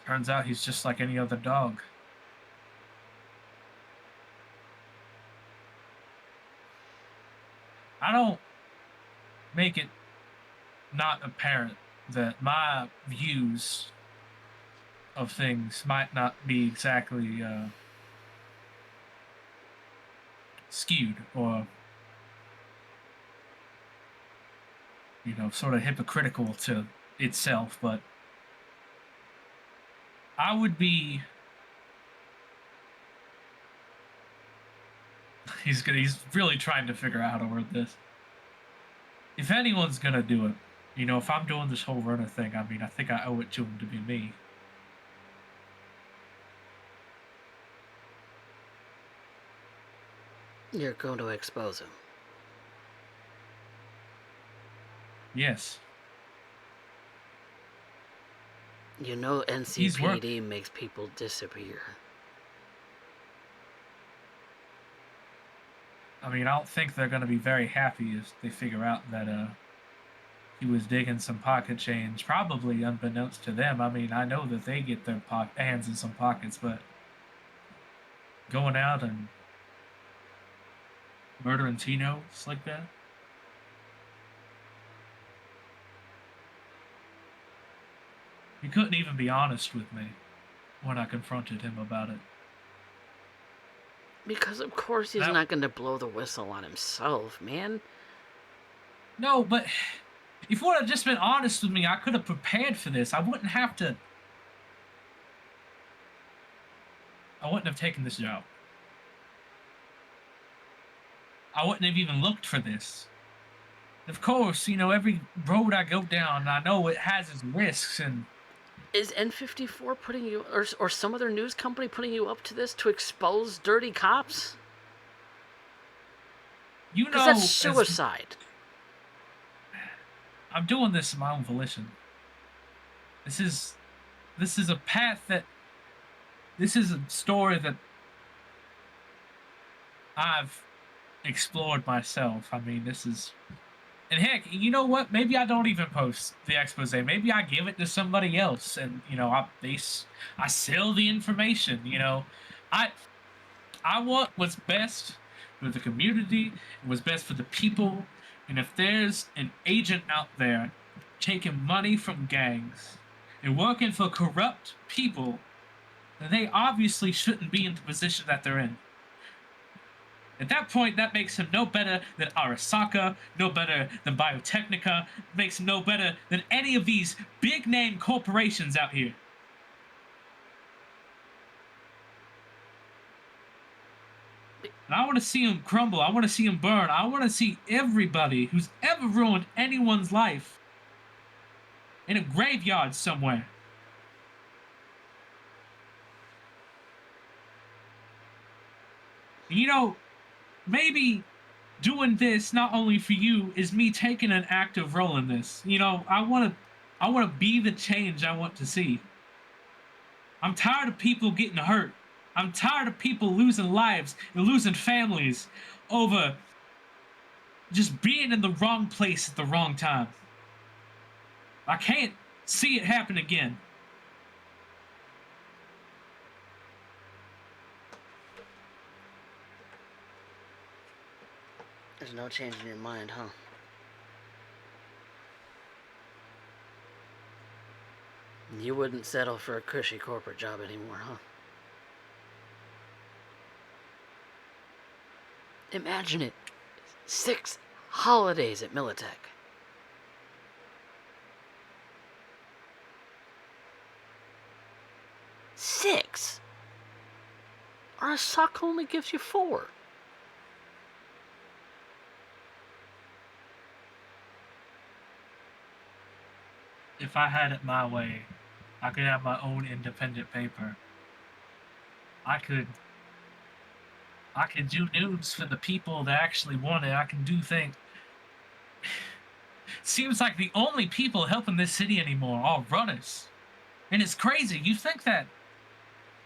turns out he's just like any other dog. I don't make it not apparent that my views of things might not be exactly skewed or sort of hypocritical to itself, but I would be... He's really trying to figure out how to word this. If anyone's gonna do it, if I'm doing this whole runner thing, I mean, I think I owe it to him to be me. You're going to expose him. Yes. NCPD makes people disappear. I mean, I don't think they're going to be very happy if they figure out that he was digging some pocket change, probably unbeknownst to them. I mean, I know that they get their hands in some pockets, but going out and murdering Tinos like that? He couldn't even be honest with me when I confronted him about it. Because of course he's not going to blow the whistle on himself, man. No, but if you would have just been honest with me, I could have prepared for this. I wouldn't have taken this job. I wouldn't have even looked for this. Of course, every road I go down, I know it has its risks, and... Is N54 putting you, or some other news company putting you up to this to expose dirty cops? Because that's suicide. I'm doing this in my own volition. This is a path that... This is a story that I've explored myself. I mean, this is... And heck, you know what? Maybe I don't even post the expose. Maybe I give it to somebody else, and I sell the information. I want what's best for the community and what's best for the people. And if there's an agent out there taking money from gangs and working for corrupt people, then they obviously shouldn't be in the position that they're in. At that point, that makes him no better than Arasaka, no better than Biotechnica, makes him no better than any of these big-name corporations out here. And I want to see him crumble. I want to see him burn. I want to see everybody who's ever ruined anyone's life in a graveyard somewhere. You know, maybe doing this not only for you is me taking an active role in this. You know, I want to be the change I want to see. I'm tired of people getting hurt. I'm tired of people losing lives and losing families over just being in the wrong place at the wrong time. I can't see it happen again. There's no change in your mind, huh? You wouldn't settle for a cushy corporate job anymore, huh? Imagine it. 6 holidays at Militech. Six? Arasaka only gives you 4. If I had it my way, I could have my own independent paper. I could do news for the people that actually want it. I can do things. Seems like the only people helping this city anymore are runners. And it's crazy. You think that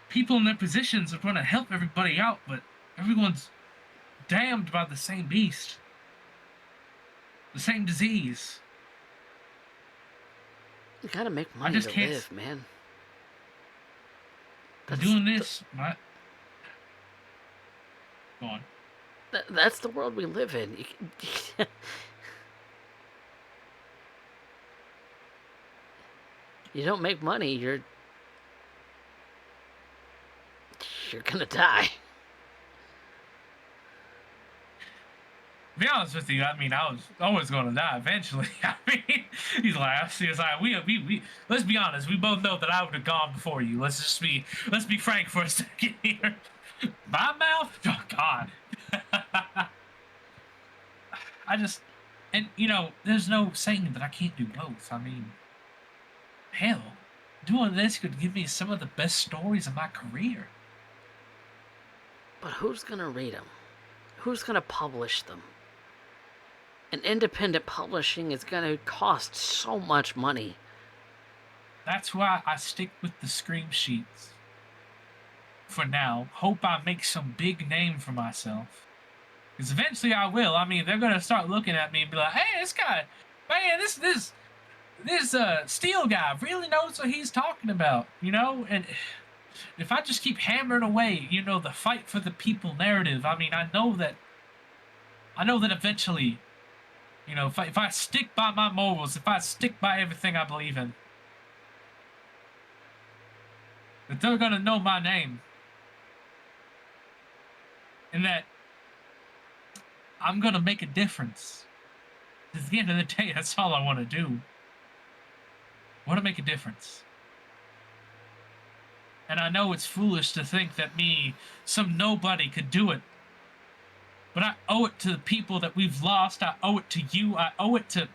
people in their positions are going to help everybody out, but everyone's damned by the same beast. The same disease. You gotta make money to live, man. That's doing this, right? Go on. That's the world we live in. You don't make money, you're gonna die. To be honest with you, I mean, I was always going to die eventually. I mean, he's like, we let's be honest. We both know that I would have gone before you. Let's be frank for a second here. My mouth? Oh, God. And you know, there's no saying that I can't do both. I mean, hell, doing this could give me some of the best stories of my career. But who's gonna read them? Who's gonna publish them? And independent publishing is going to cost so much money. That's why I stick with the scream sheets. For now, hope I make some big name for myself. Because eventually I will. I mean, they're going to start looking at me and be like, hey, this guy, man, this Steel guy really knows what he's talking about, you know? And if I just keep hammering away, you know, the fight for the people narrative, I mean, I know that eventually, you know, if I stick by my morals, if I stick by everything I believe in, that they're going to know my name. And that I'm going to make a difference. Because at the end of the day, that's all I want to do. I want to make a difference. And I know it's foolish to think that me, some nobody, could do it. But I owe it to the people that we've lost. I owe it to you. I owe it to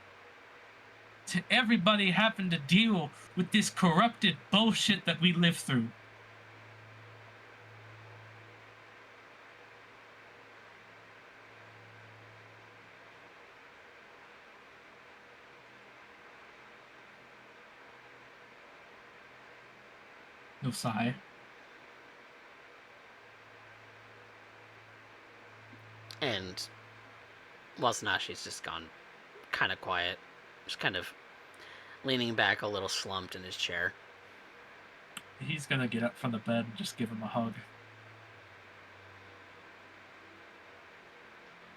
everybody having to deal with this corrupted bullshit that we live through. No sigh. And Wasanashi's just gone kind of quiet. Just kind of leaning back a little slumped in his chair. He's gonna get up from the bed and just give him a hug.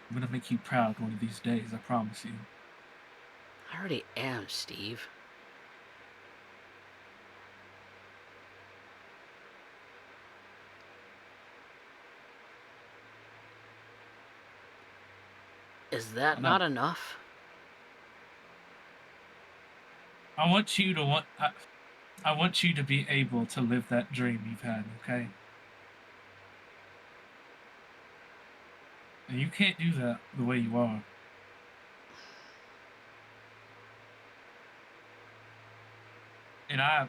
I'm gonna make you proud one of these days, I promise you. I already am, Steve. Is that not enough? I want you to I want you to be able to live that dream you've had, okay? And you can't do that the way you are. And I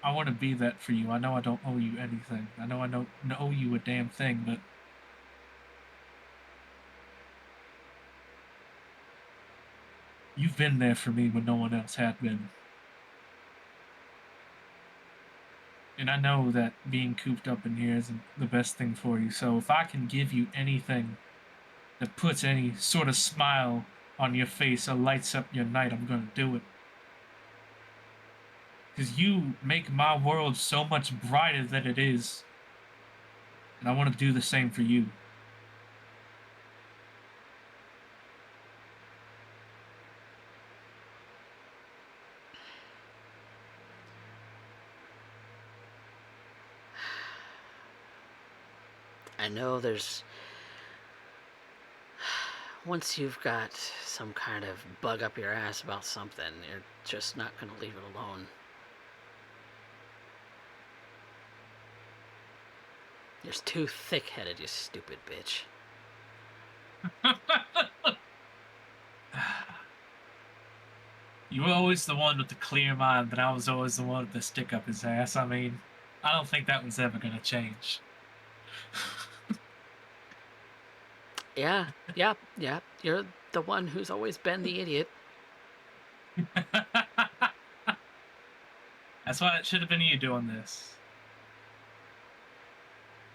want to be that for you. I know I don't owe you anything. I know I don't owe you a damn thing, but you've been there for me when no one else had been. And I know that being cooped up in here isn't the best thing for you. So if I can give you anything that puts any sort of smile on your face or lights up your night, I'm going to do it. Because you make my world so much brighter than it is. And I want to do the same for you. I know there's... Once you've got some kind of bug up your ass about something, you're just not going to leave it alone. You're just too thick-headed, you stupid bitch. You were always the one with the clear mind, but I was always the one with the stick up his ass. I mean, I don't think that was ever going to change. Yeah. You're the one who's always been the idiot. That's why it should have been you doing this.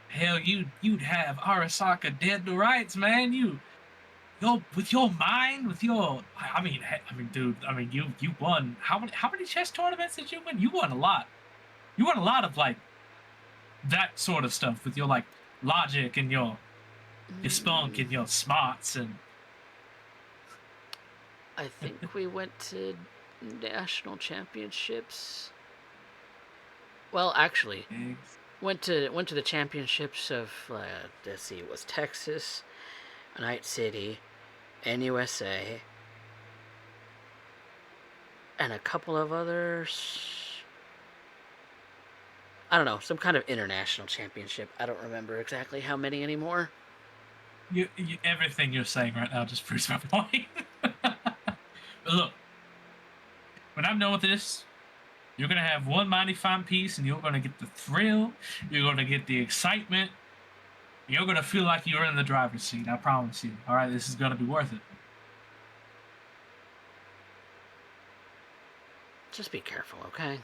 Hell, you'd have Arasaka dead to rights, man. You with your mind, with your I mean, dude. I mean, you won. How many chess tournaments did you win? You won a lot. You won a lot of like that sort of stuff with your like logic and your spunk and your smarts and. I think we went to national championships. Well, actually, went to the championships of let's see, it was Texas, Night City, NUSA, and a couple of others. I don't know, some kind of international championship. I don't remember exactly how many anymore. You everything you're saying right now just proves my point. But look, when I'm done with this, you're going to have one mighty fine piece, and you're going to get the thrill, you're going to get the excitement, you're going to feel like you're in the driver's seat, I promise you. All right, this is going to be worth it. Just be careful, okay?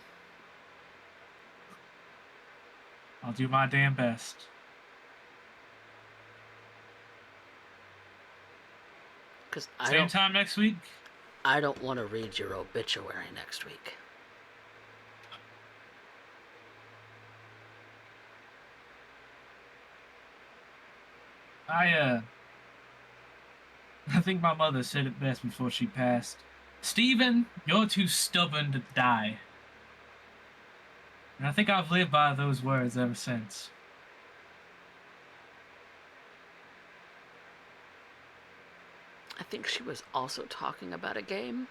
I'll do my damn best. Same time next week? I don't want to read your obituary next week. I think my mother said it best before she passed. Stephen, you're too stubborn to die. And I think I've lived by those words ever since. I think she was also talking about a game.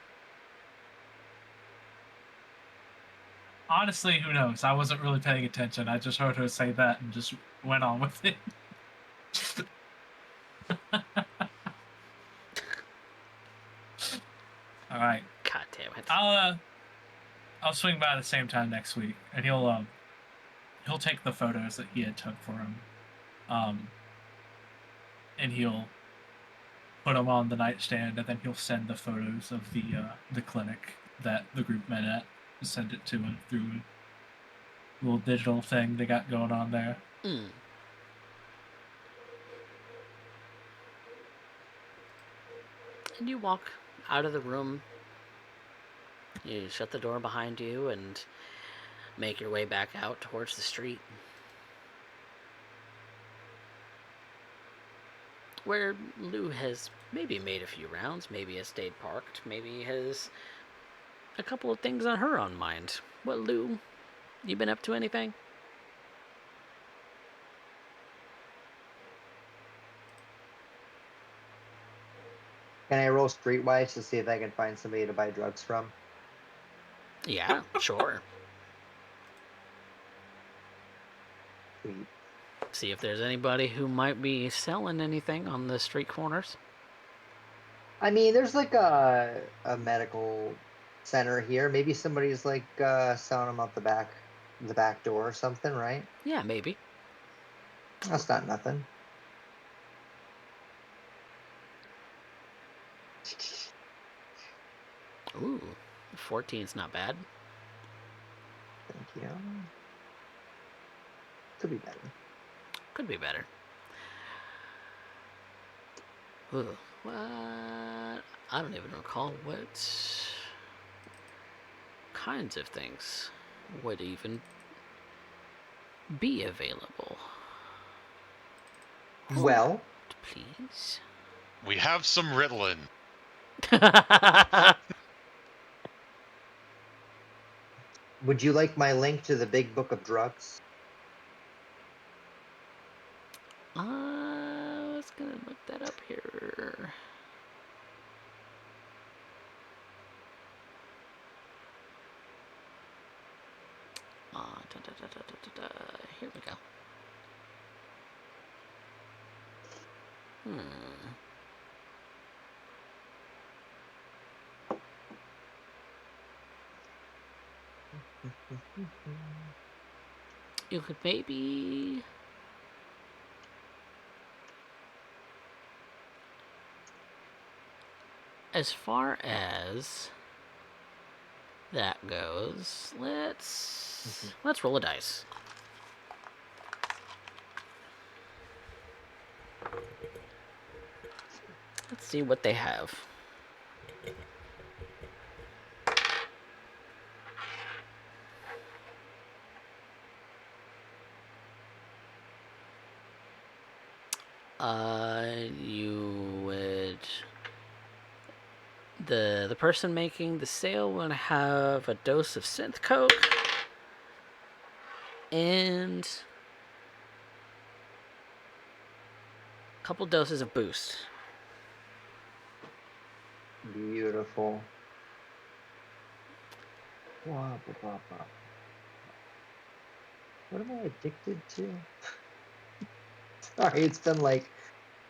Honestly, who knows? I wasn't really paying attention. I just heard her say that and just went on with it. All right. God damn it. I'll swing by the same time next week, and he'll take the photos that he had took for him, and he'll put them on the nightstand, and then he'll send the photos of the clinic that the group met at. Send it to him through a little digital thing they got going on there. Mm. And you walk out of the room. You shut the door behind you and make your way back out towards the street. where Lou has maybe made a few rounds, maybe has stayed parked, maybe has a couple of things on her own mind. What, Lou? You been up to anything? Can I roll streetwise to see if I can find somebody to buy drugs from? Yeah, sure. Sweet. See if there's anybody who might be selling anything on the street corners. I mean, there's like a medical center here. Maybe somebody's like selling them out the back door or something, right? Yeah, maybe. That's not nothing. Ooh, 14's not bad. Thank you. Could be better. Could be better. Ooh, what? I don't even recall what kinds of things would even be available. Well, Please. We have some Ritalin. would you like my link to the big book of drugs? I was gonna look that up here. Here we go. You could maybe... As far as that goes, let's roll a dice. Let's see what they have. You would... The person making the sale would have a dose of synth coke and a couple doses of boost. Beautiful. Blah, blah, blah, blah. What am I addicted to? Sorry, it's been like...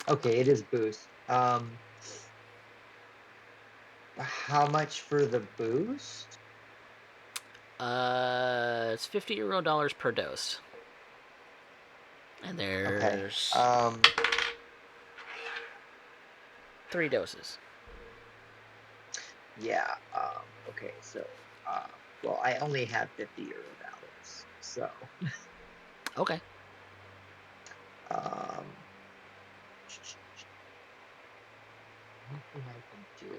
Okay, it is boost. How much for the boost? It's €50 per dose. And there's Okay. 3 doses. Yeah. Okay. So, well, I only have €50, so. Okay. Anything I can do?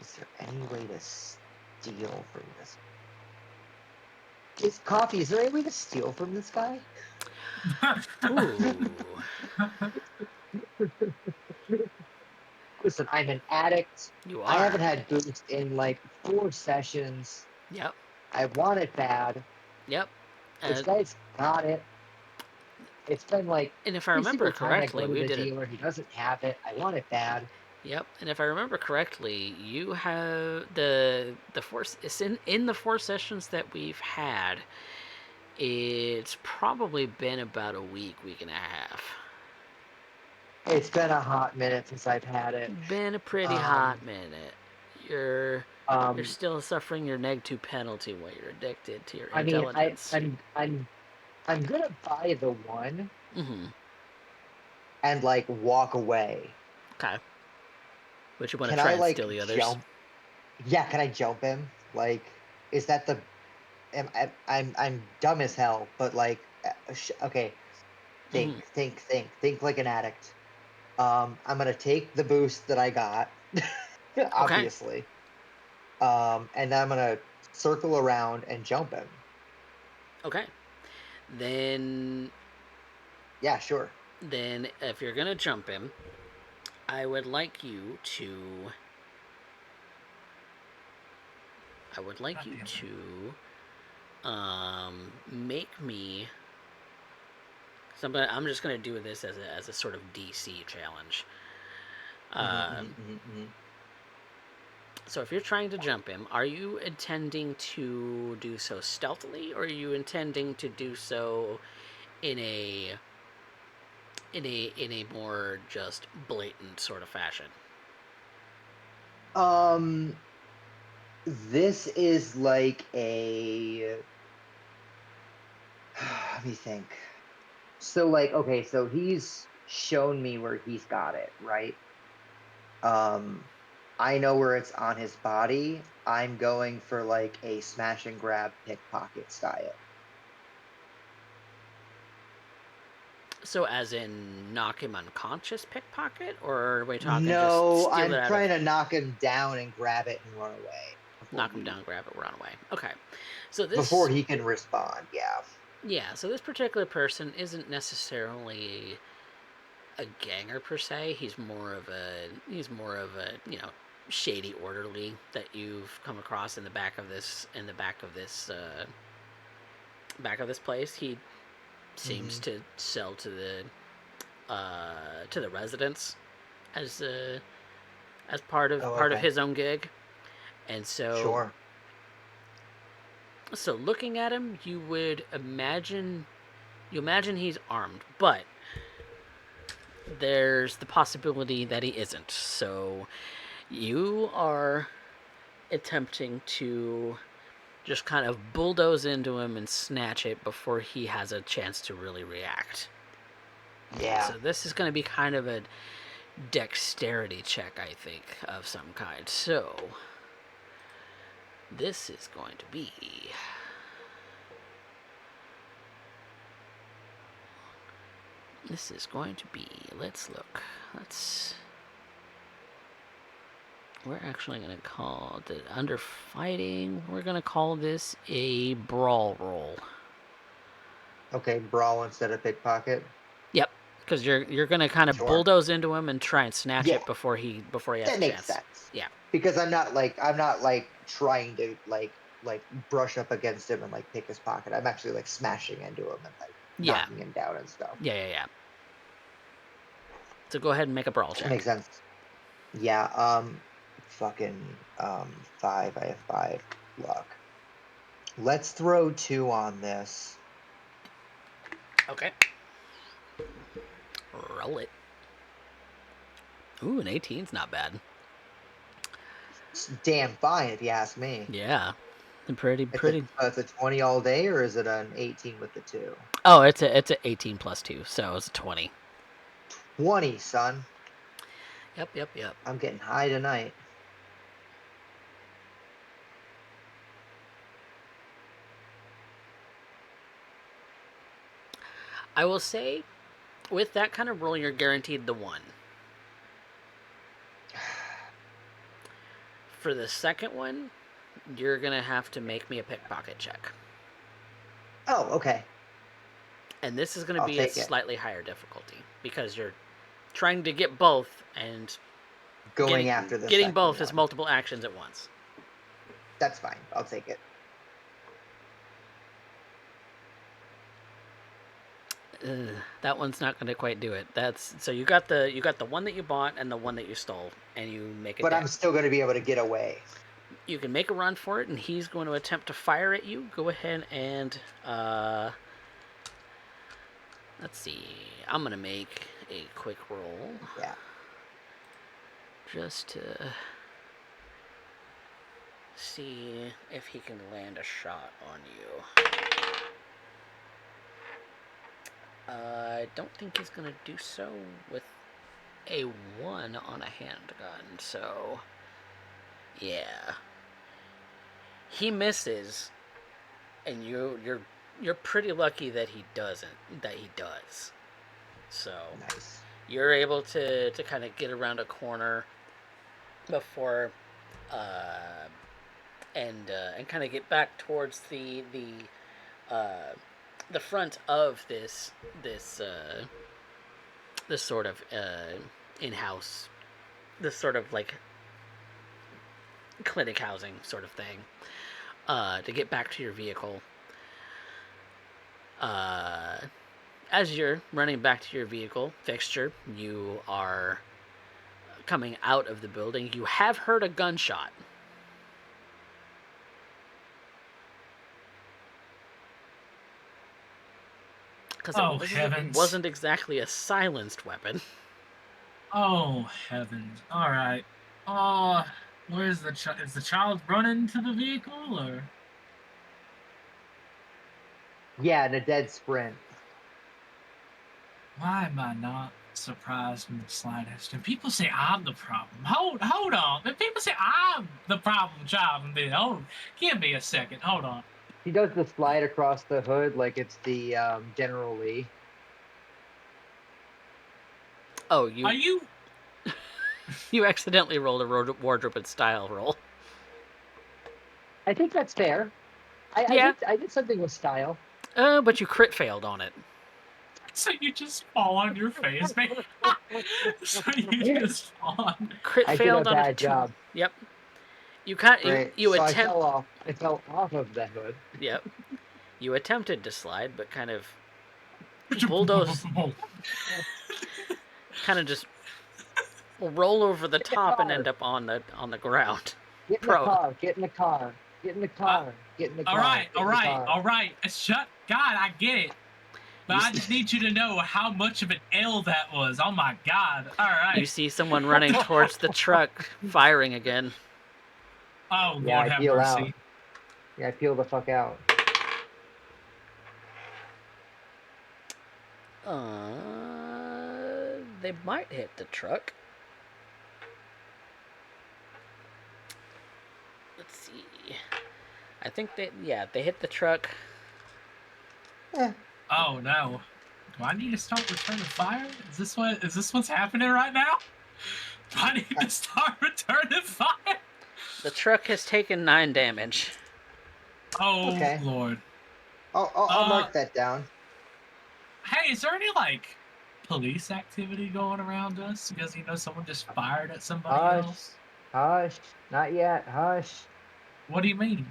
Is there any way to steal from this? Coffee, is there any way to steal from this guy? Ooh. Listen, I'm an addict. You are. I haven't had boost in like 4 sessions. Yep. I want it bad. Yep. This guy's got it. It's been like... And if I remember correctly, we did dealer, he doesn't have it. I want it bad. Yep, and if I remember correctly, you have the 4. It's in the 4 sessions that we've had. It's probably been about a week and a half. It's been a hot minute since I've had it. Been a pretty hot minute. You're still suffering your -2 penalty while you're addicted to your intelligence. I'm gonna buy the one. Mm-hmm. And like walk away. Okay. But you want to try and steal the others? Jump? Yeah, can I jump him? Like, is that the... I'm dumb as hell, but like, okay. Think like an addict. I'm gonna take the boost that I got, obviously. And then I'm gonna circle around and jump him. Okay. Then... Yeah, sure. then if you're gonna jump him, I would like you to. Make me. I'm just gonna do this as a sort of DC challenge. So if you're trying to jump him, are you intending to do so stealthily, or are you intending to do so in a more just blatant sort of fashion? This is like a. Let me think. So, like, okay, so he's shown me where he's got it, right? I know where it's on his body. I'm going for like a smash and grab pickpocket style. So, as in knock him unconscious pickpocket, or are we talking No, just steal I'm it out trying of... to knock him down and grab it and run away. Knock him down, grab it, run away. Okay. So this... Before he can respond, yeah. Yeah, so this particular person isn't necessarily a ganger per se. He's more of a shady orderly that you've come across in the back of this place. He seems to sell to the residents as part of his own gig. And so Sure. So looking at him, you imagine he's armed, but there's the possibility that he isn't. So you are attempting to just kind of bulldoze into him and snatch it before he has a chance to really react. Yeah. So this is going to be kind of a dexterity check, I think, of some kind. So this is going to be... Let's look. We're actually going to call it, under fighting, we're going to call this a brawl roll. Okay, brawl instead of pickpocket. Yep, because you're going to kind of bulldoze into him and try and snatch it before he has a chance. That makes sense. Yeah. Because I'm not trying to like brush up against him and like pick his pocket. I'm actually like smashing into him and like knocking him down and stuff. Yeah. So go ahead and make a brawl check. Makes sense. Yeah, fucking 5. I have 5 luck. Let's throw 2 on this. Okay. Roll it. Ooh, an 18's not bad. It's damn fine if you ask me. Yeah. Pretty. It's a 20 all day, or is it an 18 with the 2? Oh, it's a 18 plus 2, so it's a 20. 20, son. Yep. I'm getting high tonight. I will say, with that kind of roll, you're guaranteed the 1. For the second one, you're going to have to make me a pickpocket check. Oh, okay. And this is going to be a slightly higher difficulty, because you're trying to get both and getting both as multiple actions at once. That's fine. I'll take it. That one's not going to quite do it. So you got the one that you bought and the one that you stole, and you make it. But I'm still going to be able to get away. You can make a run for it, and he's going to attempt to fire at you. Go ahead and let's see. I'm going to make a quick roll. Yeah. Just to see if he can land a shot on you. I don't think he's going to do so with a 1 on a handgun, so yeah. He misses, and you're pretty lucky that he does. So nice. You're able to kind of get around a corner before and kind of get back towards the front of this this sort of in-house, this sort of like clinic housing sort of thing, to get back to your vehicle. As you're running back to your vehicle, Fxture, you are coming out of the building. You have heard a gunshot. Because it wasn't exactly a silenced weapon. Oh, heavens. All right. Where's the child? Is the child running to the vehicle, or? Yeah, in a dead sprint. Why am I not surprised in the slightest? And people say I'm the problem. Hold on. If people say I'm the problem child, and then give me a second. Hold on. He does the slide across the hood like it's the General Lee. Oh, Are you? You accidentally rolled a wardrobe and style roll. I think that's fair. I did something with style. But you crit failed on it. So you just fall on your face, man. So you just fall on. Crit failed on a bad job. Yep. You attempt. I fell off of the hood. Yep. You attempted to slide, but kind of bulldoze. Kind of just roll over the top and end up on the ground. Get in the car. Get in the car. Get in the car. Get in the car. All right. Shut. God, I get it. But I just need you to know how much of an L that was. Oh my God. All right. You see someone running towards the truck, firing again. Oh, yeah, Lord have mercy. Out. Yeah, I peel the fuck out. They might hit the truck. Let's see. I think they hit the truck. Oh no. Do I need to start returning fire? Is this what's happening right now? Do I need to start returning fire? The truck has taken 9 damage. Oh, okay. Lord. I'll mark that down. Hey, is there any, like, police activity going around us? Because, someone just fired at somebody else? Hush. Not yet. Hush. What do you mean?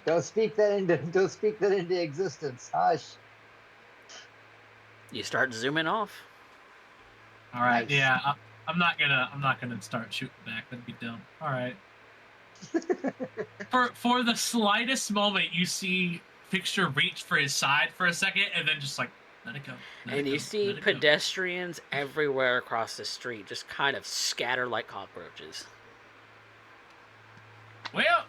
Don't speak that into existence. Hush. You start zooming off. All right. Nice. Yeah. I'm not gonna start shooting back. That'd be dumb. All right. For the slightest moment, you see Fxture reach for his side for a second, and then just like let it go. And you see pedestrians everywhere across the street, just kind of scatter like cockroaches. Well,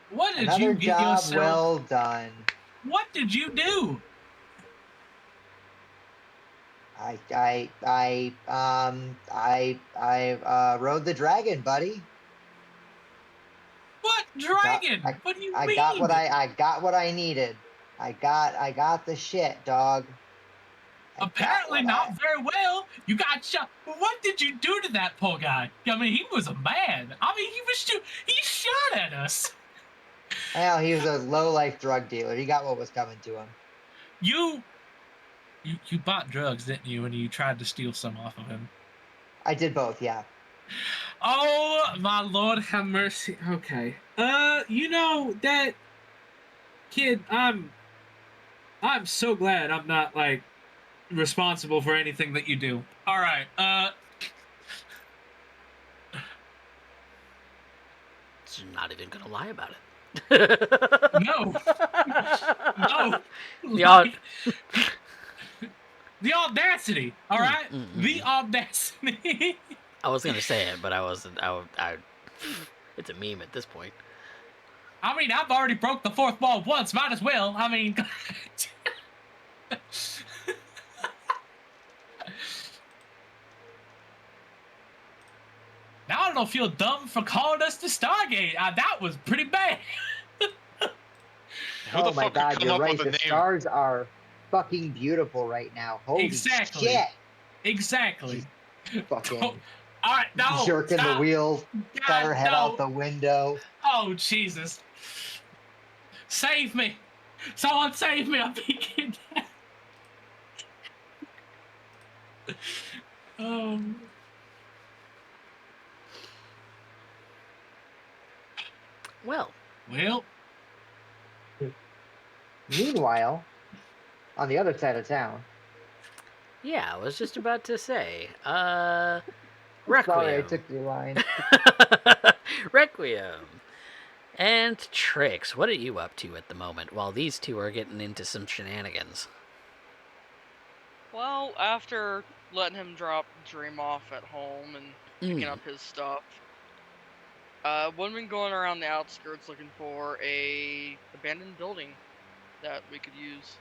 what did Another you get job yourself? Well done. What did you do? I rode the dragon, buddy. What dragon? What do you mean? I got what I needed. I got the shit, dog. Apparently not very well. You got shot. What did you do to that poor guy? I mean, he was a man. I mean, he shot at us. Well, he was a low-life drug dealer. He got what was coming to him. You bought drugs, didn't you, when you tried to steal some off of him? I did both, yeah. Oh, my Lord have mercy. Okay. That kid, I'm so glad I'm not, like, responsible for anything that you do. All right. So you're not even going to lie about it. No. The audacity, all right? The audacity. I was gonna say it, but I wasn't. It's a meme at this point. I mean, I've already broke the fourth wall once. Might as well. I mean, now I don't feel dumb for calling us to Stargate. That was pretty bad. Oh my God, you're right. The stars are fucking beautiful right now. Holy shit. Exactly. Fucking all right, no. Jerking the wheel, got her head out the window. Oh, Jesus. Save me. Someone save me! I'm being kidnapped. Well, Meanwhile, on the other side of town. yeah, I was just about to say, Sorry, I Requiem. took your line. Requiem. And Trix, what are you up to at the moment while these two are getting into some shenanigans? Well, after letting him drop Dream off at home and picking up his stuff, we've been going around the outskirts looking for a abandoned building that we could use.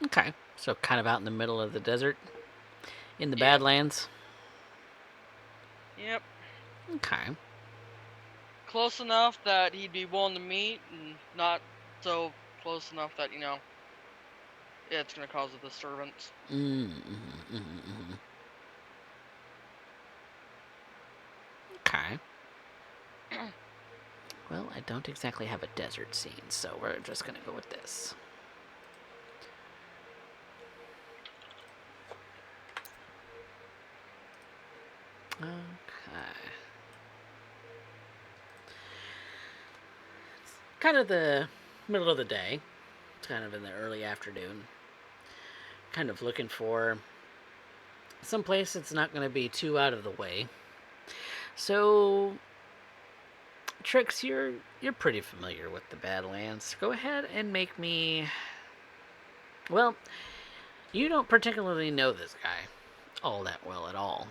Okay, so kind of out in the middle of the desert, in the Yep. Badlands. Yep. Okay. Close enough that he'd be willing to meet, and not so close enough that, you know, it's going to cause a disturbance. Okay. Well, I don't exactly have a desert scene, so we're just going to go with this. Okay. It's kind of the middle of the day. It's kind of in the early afternoon. Kind of looking for some place that's not going to be too out of the way. So, Trix, you're pretty familiar with the Badlands. Go ahead and make me. Well, you don't particularly know this guy all that well at all.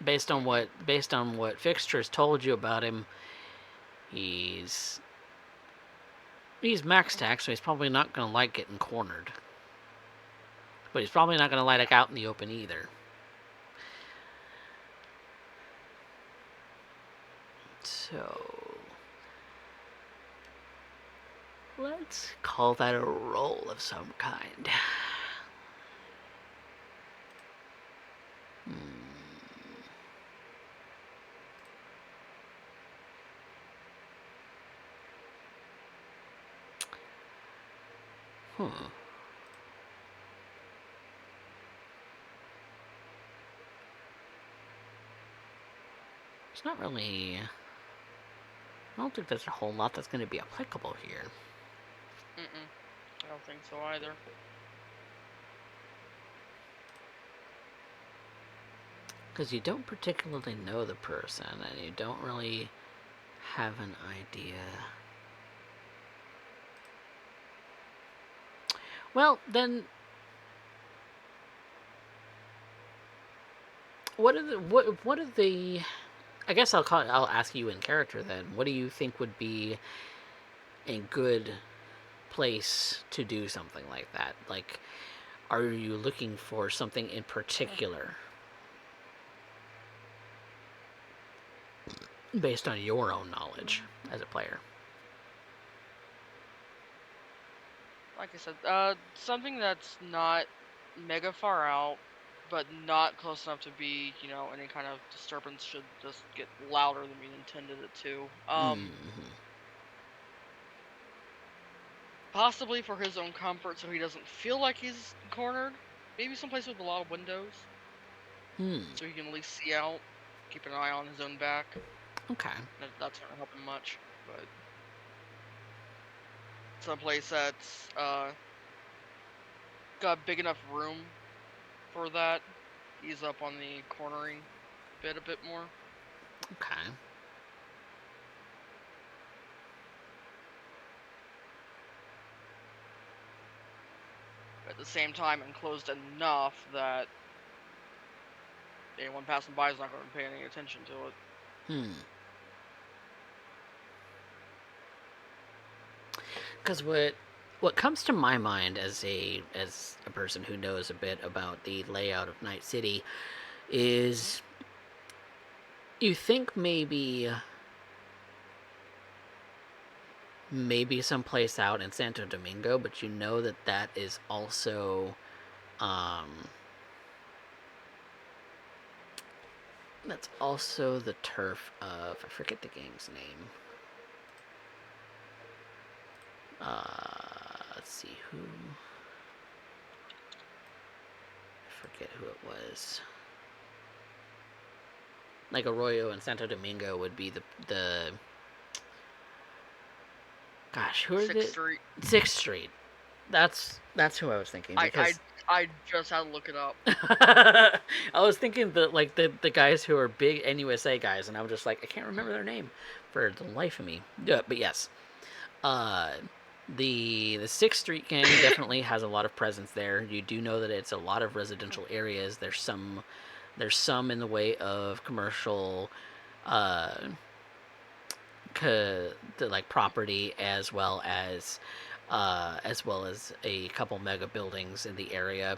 Based on what Fxture's told you about him, he's max tax, so he's probably not going to like getting cornered. But he's probably not going to like it out in the open either. So, let's call that a roll of some kind. It's not really. I don't think there's a whole lot that's going to be applicable here. I don't think so either. Because you don't particularly know the person, and you don't really have an idea. Well, then, what are the? I guess I'll ask you in character then. What do you think would be a good place to do something like that? Like, are you looking for something in particular based on your own knowledge as a player? Like I said, something that's not mega far out, but not close enough to be, you know, any kind of disturbance should just get louder than we intended it to. Possibly for his own comfort, so he doesn't feel like he's cornered. Maybe someplace with a lot of windows, so he can at least see out, keep an eye on his own back. Okay. That's not gonna help him much, but someplace that's got big enough room for that. Ease up on the cornering bit a bit more. Okay. At the same time, enclosed enough that anyone passing by is not going to pay any attention to it. Because what comes to my mind as a person who knows a bit about the layout of Night City is you think maybe someplace out in Santo Domingo, but you know that is also that's also the turf of, I forget the gang's name. let's see who. I forget who it was. Like Arroyo and Santo Domingo would be the. Gosh, who are they? 6th Street. 6th Street. That's who I was thinking because I just had to look it up. I was thinking the guys who are big NUSA guys, and I'm just like I can't remember their name for the life of me. Yeah, but yes, the 6th Street gang definitely has a lot of presence there. You do know that it's a lot of residential areas. There's some in the way of commercial, like property as well as a couple mega buildings in the area,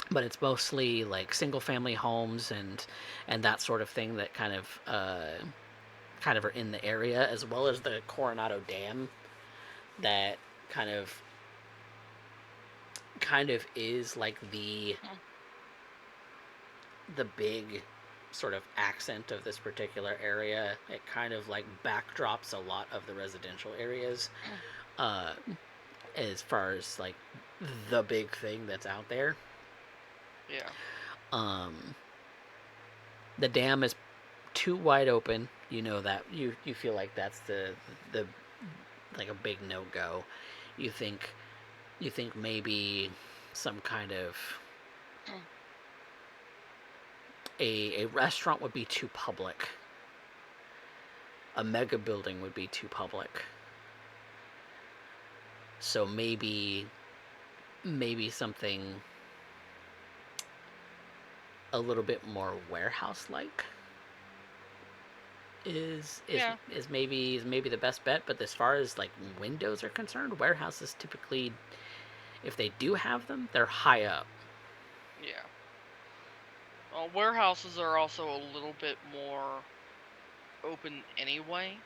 but it's mostly like single family homes and that sort of thing that kind of are in the area, as well as the Coronado Dam that kind of is like the big sort of accent of this particular area. It kind of like backdrops a lot of the residential areas, as far as like the big thing that's out there. Yeah. The dam is too wide open. You know that you feel like that's the like a big no-go. You think maybe some kind of a restaurant would be too public. A mega building would be too public. So maybe something a little bit more warehouse-like is maybe the best bet. But as far as like windows are concerned, warehouses typically, if they do have them, they're high up. Yeah. Well, warehouses are also a little bit more open anyway.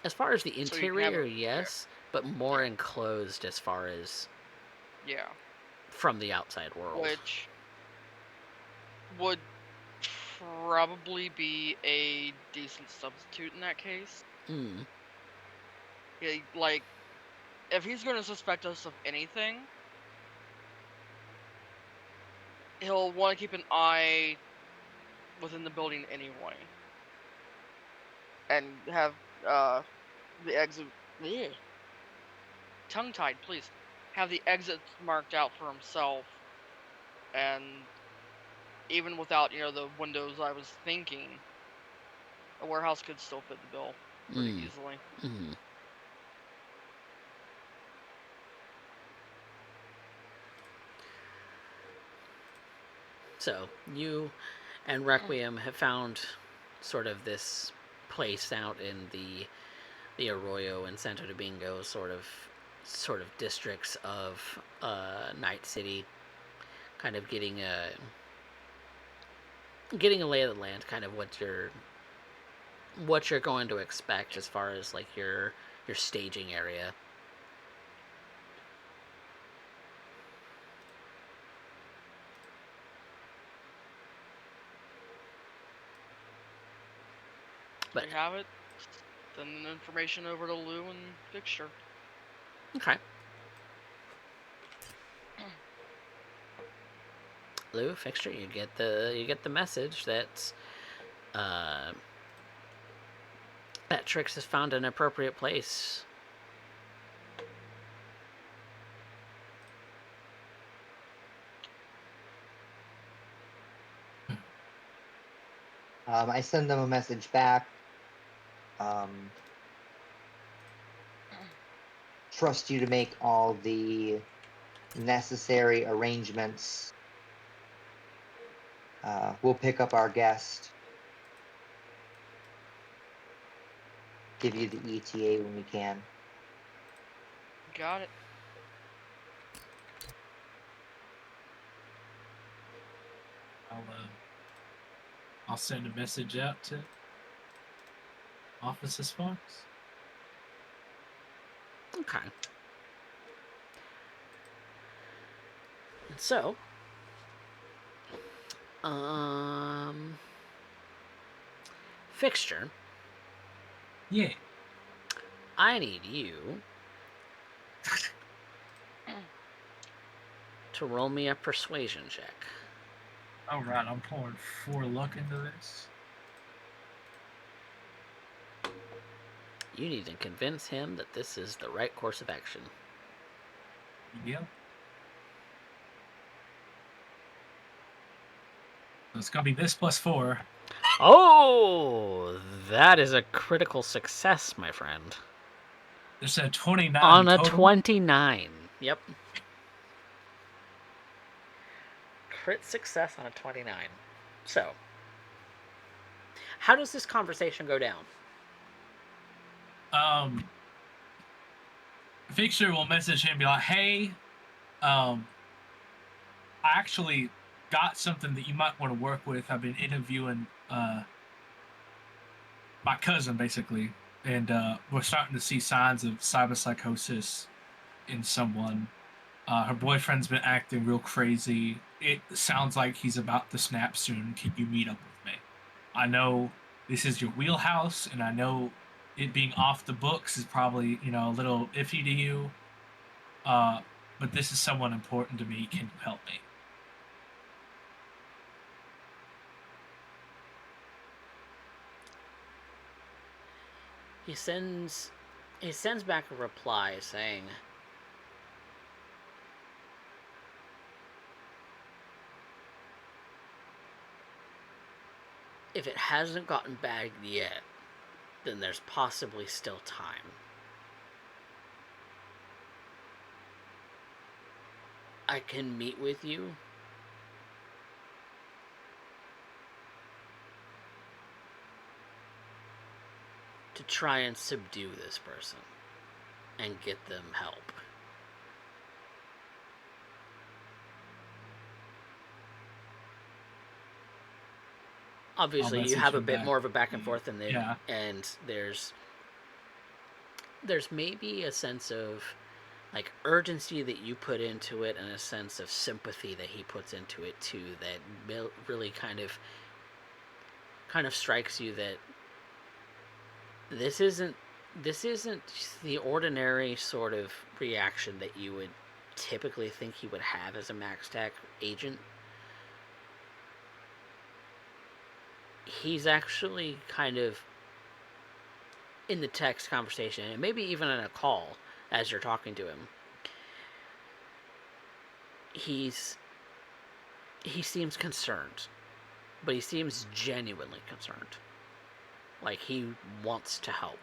As far as the interior, yes, but more enclosed as far as from the outside world. Which would probably be a decent substitute in that case. Yeah, like, if he's going to suspect us of anything, he'll want to keep an eye within the building anyway. And have the exit... Tongue-tied, please. Have the exits marked out for himself. And even without, the windows I was thinking, a warehouse could still fit the bill pretty easily. So, you and Requiem have found sort of this place out in the Arroyo and Santo Domingo sort of districts of Night City, kind of getting a lay of the land, kind of what you're going to expect as far as like your staging area. But we have it. Send the information over to Loup and Fxture. Okay. Loup, Fxture, you get the message that that Trix has found an appropriate place. I send them a message back. Trust you to make all the necessary arrangements. We'll pick up our guest. Give you the ETA when we can. Got it. I'll send a message out to Officer Sparks. Okay. So, Fxture. Yeah. I need you to roll me a persuasion check. All right, I'm pouring 4 luck into this. You need to convince him that this is the right course of action. Yep. So it's gonna be this plus 4. Oh, that is a critical success, my friend. There's a 29 On a total. 29. Yep. Crit success on a 29. So, how does this conversation go down? Fxture will message him and be like, hey, I actually got something that you might want to work with. I've been interviewing my cousin, basically, and we're starting to see signs of cyberpsychosis in someone. Her boyfriend's been acting real crazy. It sounds like he's about to snap soon. Can you meet up with me? I know this is your wheelhouse, and I know it being off the books is probably, a little iffy to you. But this is someone important to me. Can you help me? He sends back a reply saying, if it hasn't gotten bagged yet, then there's possibly still time. I can meet with you. To try and subdue this person and get them help. Obviously, you have a bit more of a back and forth, and there's maybe a sense of like urgency that you put into it, and a sense of sympathy that he puts into it too. That really kind of strikes you that this isn't the ordinary sort of reaction that you would typically think he would have as a MaxTac agent. He's actually kind of in the text conversation, and maybe even in a call as you're talking to him. He seems concerned, but he seems genuinely concerned. Like he wants to help.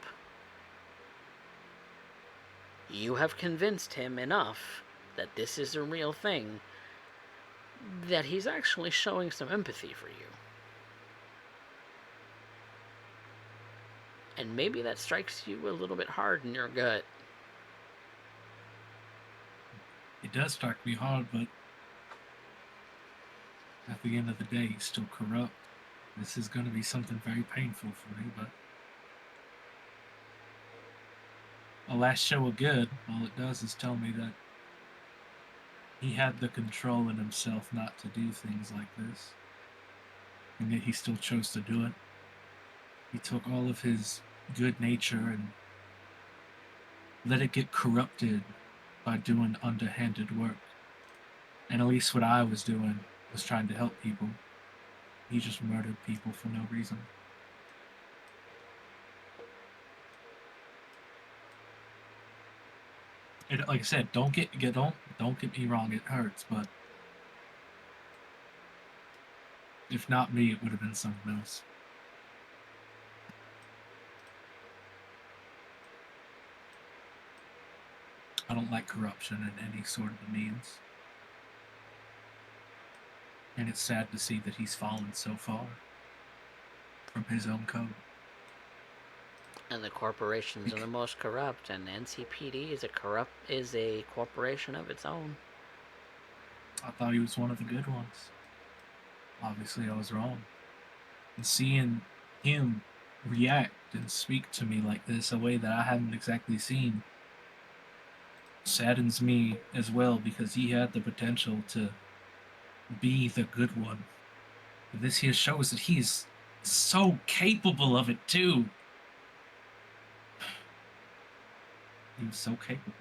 You have convinced him enough that this is a real thing that he's actually showing some empathy for you. And maybe that strikes you a little bit hard in your gut. It does strike me hard, but at the end of the day, he's still corrupt. This is going to be something very painful for me, but a last show of good, all it does is tell me that he had the control in himself not to do things like this, and yet he still chose to do it. He took all of his good nature and let it get corrupted by doing underhanded work. And at least what I was doing was trying to help people. He just murdered people for no reason. Like I said, don't get me wrong, it hurts, but if not me, it would have been someone else. I don't like corruption in any sort of means. And it's sad to see that he's fallen so far from his own code. And the corporations are the most corrupt, and NCPD is a corporation of its own. I thought he was one of the good ones. Obviously, I was wrong. And seeing him react and speak to me like this, a way that I hadn't exactly seen, saddens me as well, because he had the potential to be the good one. This here shows that he's so capable of it too. He was so capable.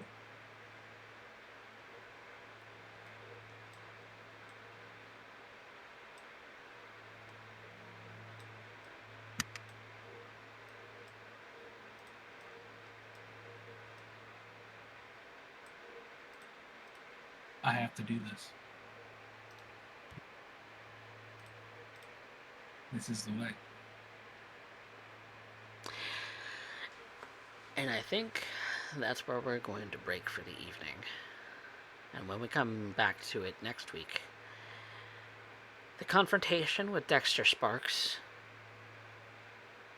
I have to do this. This is the way. And I think that's where we're going to break for the evening. And when we come back to it next week, the confrontation with Dexter Sparks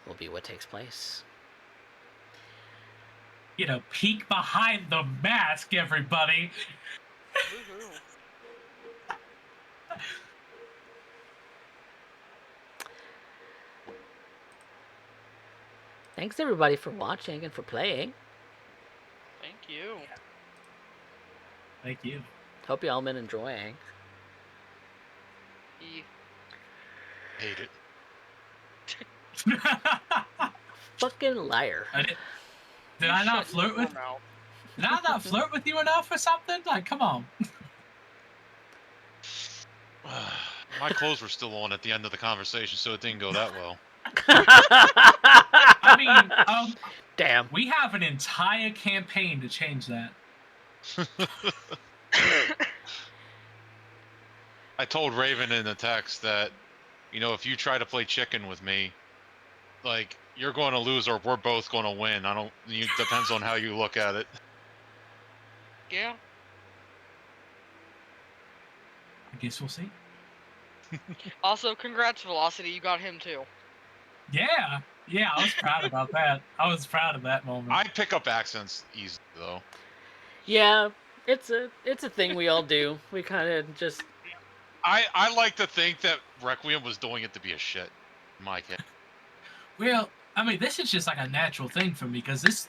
will be what takes place. Get a peek behind the mask, everybody. Thanks everybody for watching and for playing. Thank you. Thank you. Hope you all been enjoying. Hate it. Fucking liar. Did I not flirt with? Did I not flirt with you enough or something? Like, come on. My clothes were still on at the end of the conversation, so it didn't go that well. I mean, damn. We have an entire campaign to change that. I told Raven in the text that, you know, if you try to play chicken with me, like, you're going to lose or we're both going to win. It depends on how you look at it. Yeah. I guess we'll see. Also, congrats, Velocity. You got him too. Yeah, I was proud about that. I was proud of that moment. I pick up accents easy though. Yeah, it's a thing we all do. We kind of just. I like to think that Requiem was doing it to be a shit. In my case. Well, I mean, this is just like a natural thing for me because this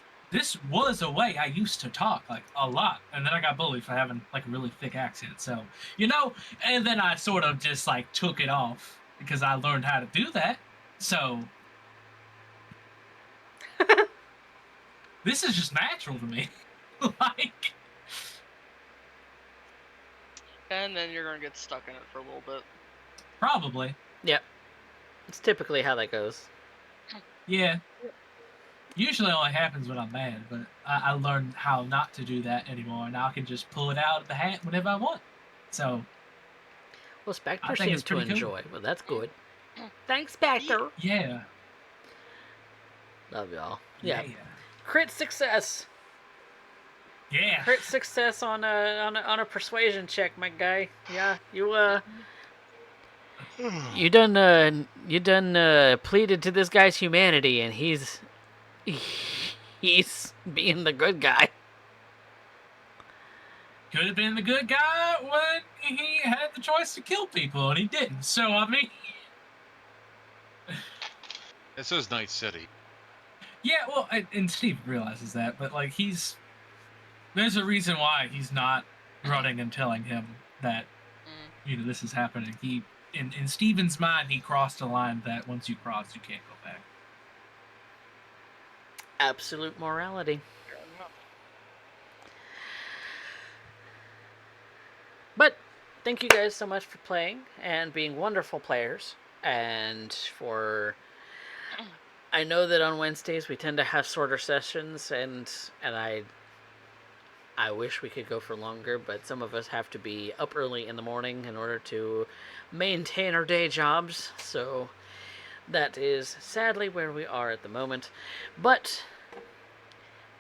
was a way I used to talk like a lot, and then I got bullied for having like a really thick accent. So, you know, and then I sort of just like took it off because I learned how to do that. So this is just natural to me. Like, and then you're gonna get stuck in it for a little bit. Probably. Yep. It's typically how that goes. Yeah. Usually only happens when I'm mad, but I learned how not to do that anymore. Now I can just pull it out of the hat whenever I want. So. Well, Spectre seems to enjoy. Cool. Well, that's good. Thanks, Spectre. Yeah. Love y'all. Yeah. Crit success. Yeah. Crit success on a persuasion check, my guy. Yeah, you done pleaded to this guy's humanity, and he's being the good guy. Could have been the good guy when he had the choice to kill people, and he didn't. So I mean, it says Night City. Yeah, well, and Steve realizes that, but like there's a reason why he's not running and telling him that this is happening. He in Steven's mind, he crossed a line that once you cross, you can't go back. Absolute morality. But thank you guys so much for playing and being wonderful players, and for. I know that on Wednesdays we tend to have shorter sessions, and I wish we could go for longer, but some of us have to be up early in the morning in order to maintain our day jobs, so that is sadly where we are at the moment. But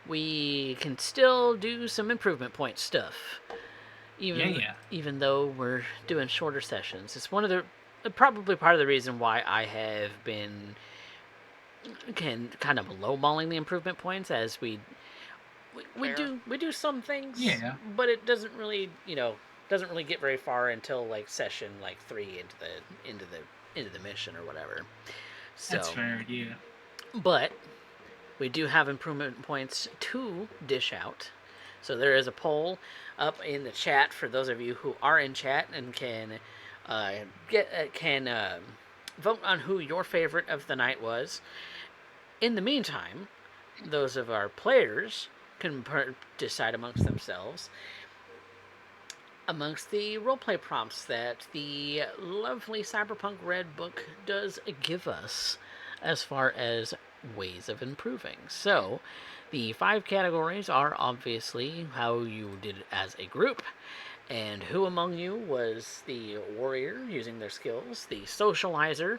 we can still do some improvement point stuff, even though we're doing shorter sessions. It's one of the probably part of the reason why I have been kind of lowballing the improvement points, as we do some things, but it doesn't really get very far until like session 3 into the mission or whatever. So that's fair, yeah. But we do have improvement points to dish out. So there is a poll up in the chat for those of you who are in chat and can vote on who your favorite of the night was. In the meantime, those of our players can decide amongst themselves amongst the roleplay prompts that the lovely Cyberpunk Red Book does give us as far as ways of improving. So the 5 categories are obviously how you did as a group, And who among you was the warrior using their skills, the socializer,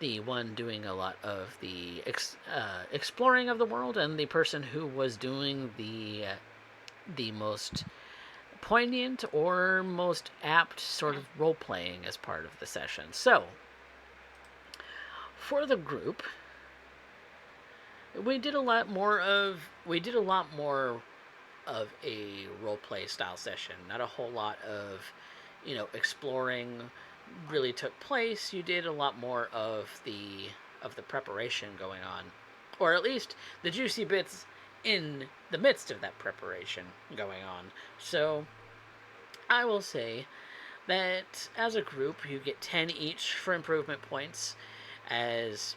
the one doing a lot of the exploring of the world, and the person who was doing the most poignant or most apt sort of role playing as part of the session? So, for the group, we did a lot more of a role play style session. Not a whole lot of, exploring really took place. You did a lot more of the preparation going on, or at least the juicy bits in the midst of that preparation going on. So I will say that as a group you get 10 each for improvement points, as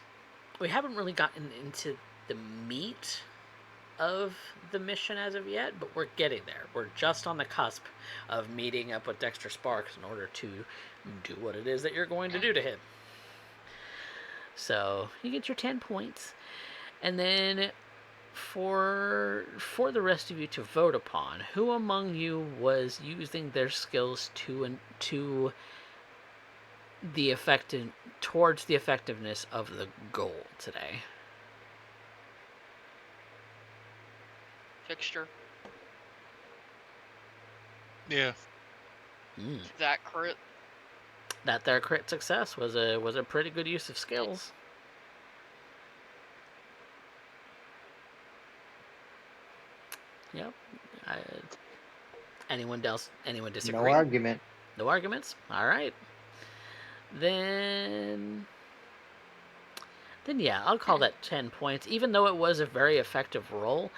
we haven't really gotten into the meat of the mission as of yet, but we're getting there. We're just on the cusp of meeting up with Dexter Sparks in order to do what it is that you're going to do to him. So you get your 10 points, and then for the rest of you to vote upon, who among you was using their skills to the towards the effectiveness of the goal today? Fxture. Yeah. That crit. That there crit success was a pretty good use of skills. Yep. Anyone disagree? No argument. No arguments? All right. Then yeah, I'll call that 10 points. Even though it was a very effective roll,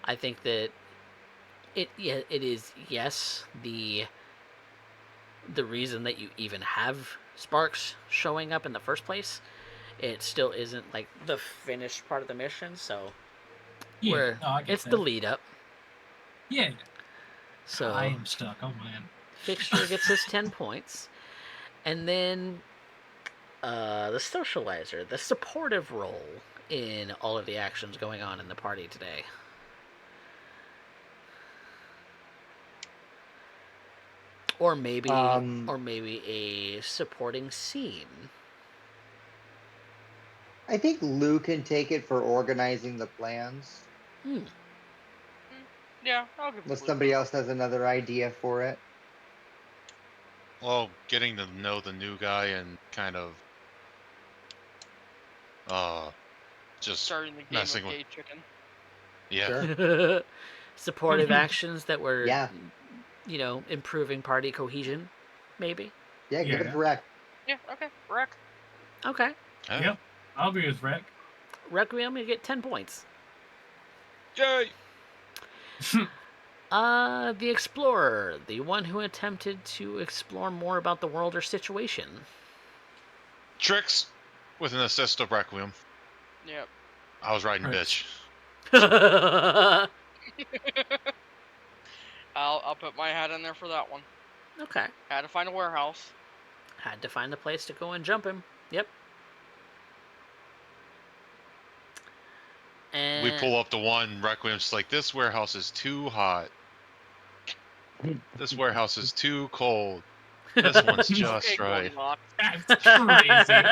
I think that it is, yes, the reason that you even have Sparks showing up in the first place. It still isn't like the finished part of the mission, so it's the lead up. Yeah. So I am stuck. Oh man. Fxture gets his 10 points, and then the socializer, the supportive role in all of the actions going on in the party today. Or maybe a supporting scene. I think Lou can take it for organizing the plans. Yeah, I'll give Unless Lou somebody that. else has another idea for it. Well, getting to know the new guy and kind of just Starting the game messing of with. gay chicken. Yeah. Sure. Supportive actions that were, Yeah. improving party cohesion, maybe. Yeah, give it a wreck. Yeah, okay. Wreck. Okay. Yeah. Yep. I'll be with Rec. Requiem, you get 10 points. Yay! The explorer, the one who attempted to explore more about the world or situation. Trix with an assist of Requiem. Yep. I was riding Trix. bitch. I'll put my hat in there for that one. Okay. Had to find a warehouse. Had to find a place to go and jump him. Yep. And We pull up to one, Requiem's like, this warehouse is too hot. This warehouse is too cold. This one's just Okay, right. Goldilocks. That's crazy.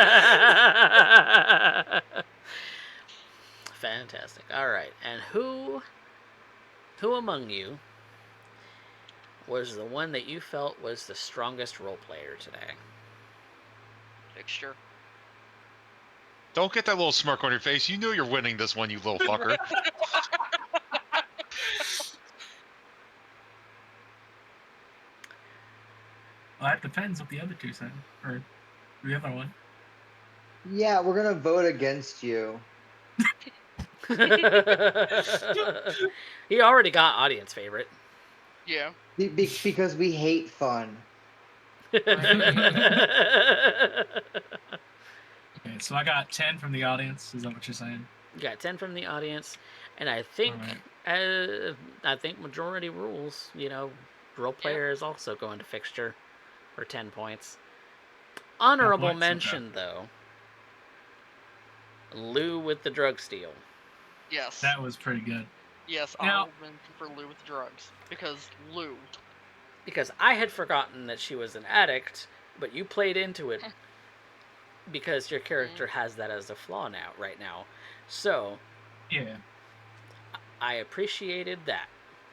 Fantastic. All right. And who among you was the one that you felt was the strongest role player today? Fxture. Don't get that little smirk on your face. You know you're winning this one, you little fucker. Well, that depends what the other two said. Or the other one. Yeah, we're gonna vote against you. He already got audience favorite. Yeah. Because we hate fun. Okay, so I got 10 from the audience. Is that what you're saying? You got 10 from the audience, and I think majority rules. Role player is also going to Fxture for 10 points. Honorable points? mention, though. Lou with the drug steal. Yes. That was pretty good. Yes, Now- I'll mention for Lou with drugs. Because Lou. because I had forgotten that she was an addict, but you played into it because your character has that as a flaw right now. So, Yeah. I appreciated that.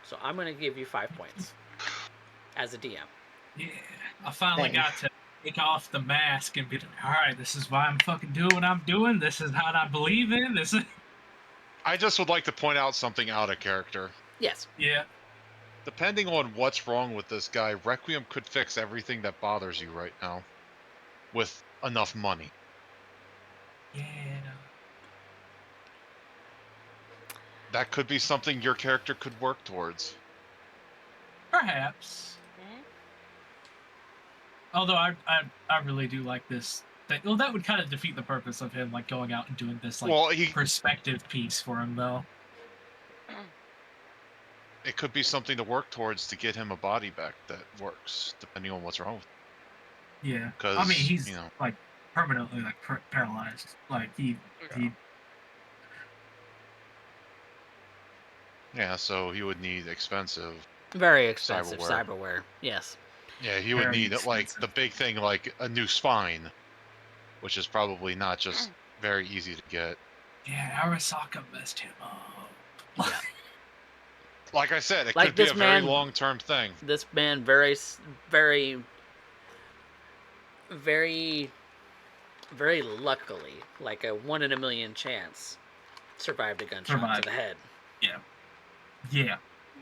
So I'm going to give you 5 points as a DM. Yeah. I finally got to take off the mask and be like, all right, this is why I'm fucking doing what I'm doing. This is how I believe in. This is... I just would like to point out something out of character. Yes. Yeah. Depending on what's wrong with this guy, Requiem could fix everything that bothers you right now with enough money. Yeah. That could be something your character could work towards. Perhaps. Although I really do like this. Well, that would kind of defeat the purpose of him like going out and doing this like perspective piece for him, though. It could be something to work towards to get him a body back that works, depending on what's wrong with him. Yeah, because I mean he's like permanently like paralyzed. Like he. Yeah, so he would need expensive. Very expensive cyberware. Yes. Yeah, he would need like the big thing, like a new spine, which is probably not just very easy to get. Yeah, Arasaka messed him up. Yeah. Like I said, it like could be a very long-term thing. This man very, very, very, very luckily, like a 1 in a million chance, survived a gunshot to the head. Yeah. Yeah.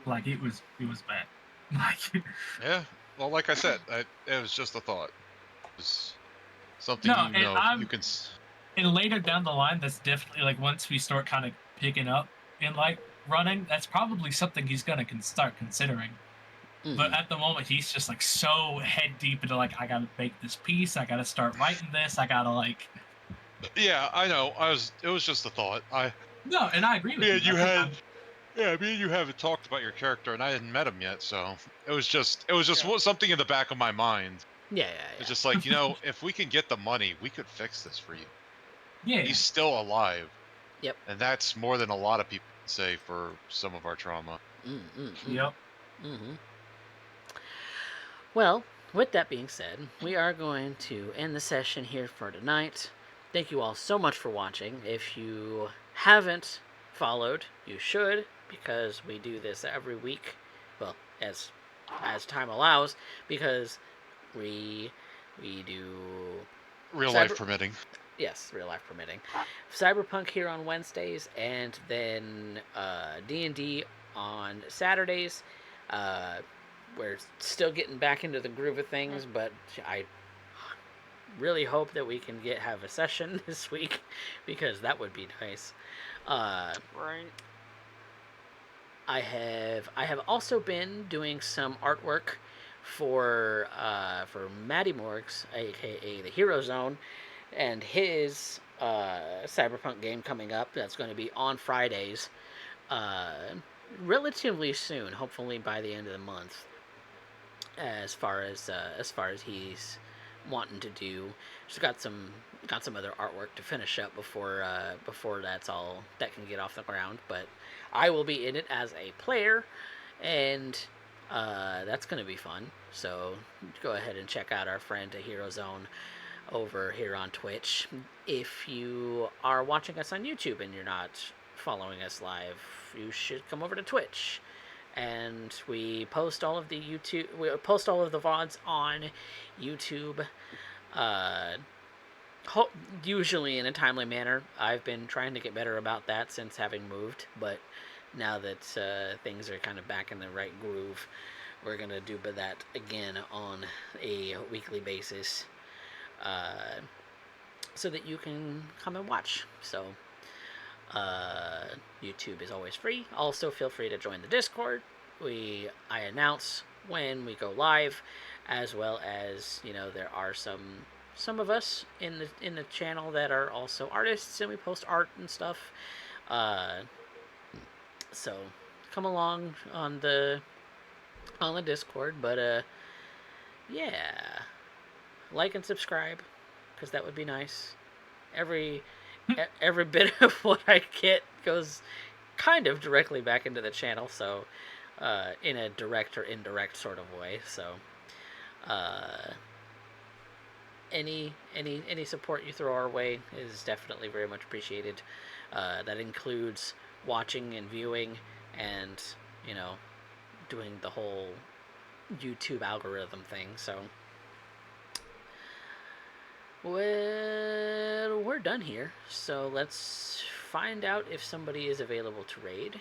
Like it was bad. Like. Yeah. Well, like I said, it was just a thought. It was something you can. And later down the line, that's definitely like once we start kind of picking up in like running, that's probably something he's gonna start considering. Mm-hmm. But at the moment, he's just like so head deep into like I gotta make this piece, I gotta start writing this, I gotta like. Yeah, I know. It was just a thought. No, and I agree with you. Me and you haven't talked about your character, and I hadn't met him yet, so it was just something in the back of my mind. Yeah. It's just like, if we can get the money, we could fix this for you. Yeah. He's still alive. Yep. And that's more than a lot of people say for some of our trauma. Yep. Mm-hmm. Well, with that being said, we are going to end the session here for tonight. Thank you all so much for watching. If you haven't followed, you should, because we do this every week. Well, as time allows, because we do real life permitting. Yes, real life permitting. Cyberpunk here on Wednesdays, and then D&D on Saturdays. We're still getting back into the groove of things, but I really hope that we can have a session this week, because that would be nice. Right. I have also been doing some artwork for Matty Morgs, aka the Hero Zone, and his Cyberpunk game coming up. That's going to be on Fridays, relatively soon, hopefully by the end of the month. As far as he's wanting to do, just got some other artwork to finish up before that can get off the ground. But I will be in it as a player, and that's going to be fun. So go ahead and check out our friend A Hero Zone over here on Twitch. If you are watching us on YouTube and you're not following us live, you should come over to Twitch. And we post all of the VODs on YouTube, usually in a timely manner. I've been trying to get better about that since having moved, but now that things are kind of back in the right groove, we're gonna do that again on a weekly basis, so that you can come and watch. So YouTube is always free. Also, feel free to join the Discord. I announce when we go live, as well as there are some of us in the channel that are also artists, and we post art and stuff. So come along on the Discord, but yeah, like and subscribe, because that would be nice. Every bit of what I get goes kind of directly back into the channel, so in a direct or indirect sort of way. So, any support you throw our way is definitely very much appreciated. That includes watching and viewing, and doing the whole YouTube algorithm thing. So, well, we're done here. So let's find out if somebody is available to raid.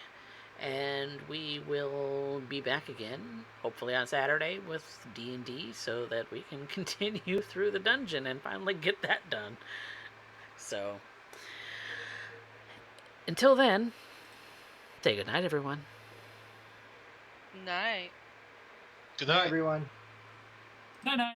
And we will be back again, hopefully on Saturday, with D&D, so that we can continue through the dungeon and finally get that done. So, until then, say goodnight, everyone. Night. Good Bye, night. everyone. Night night.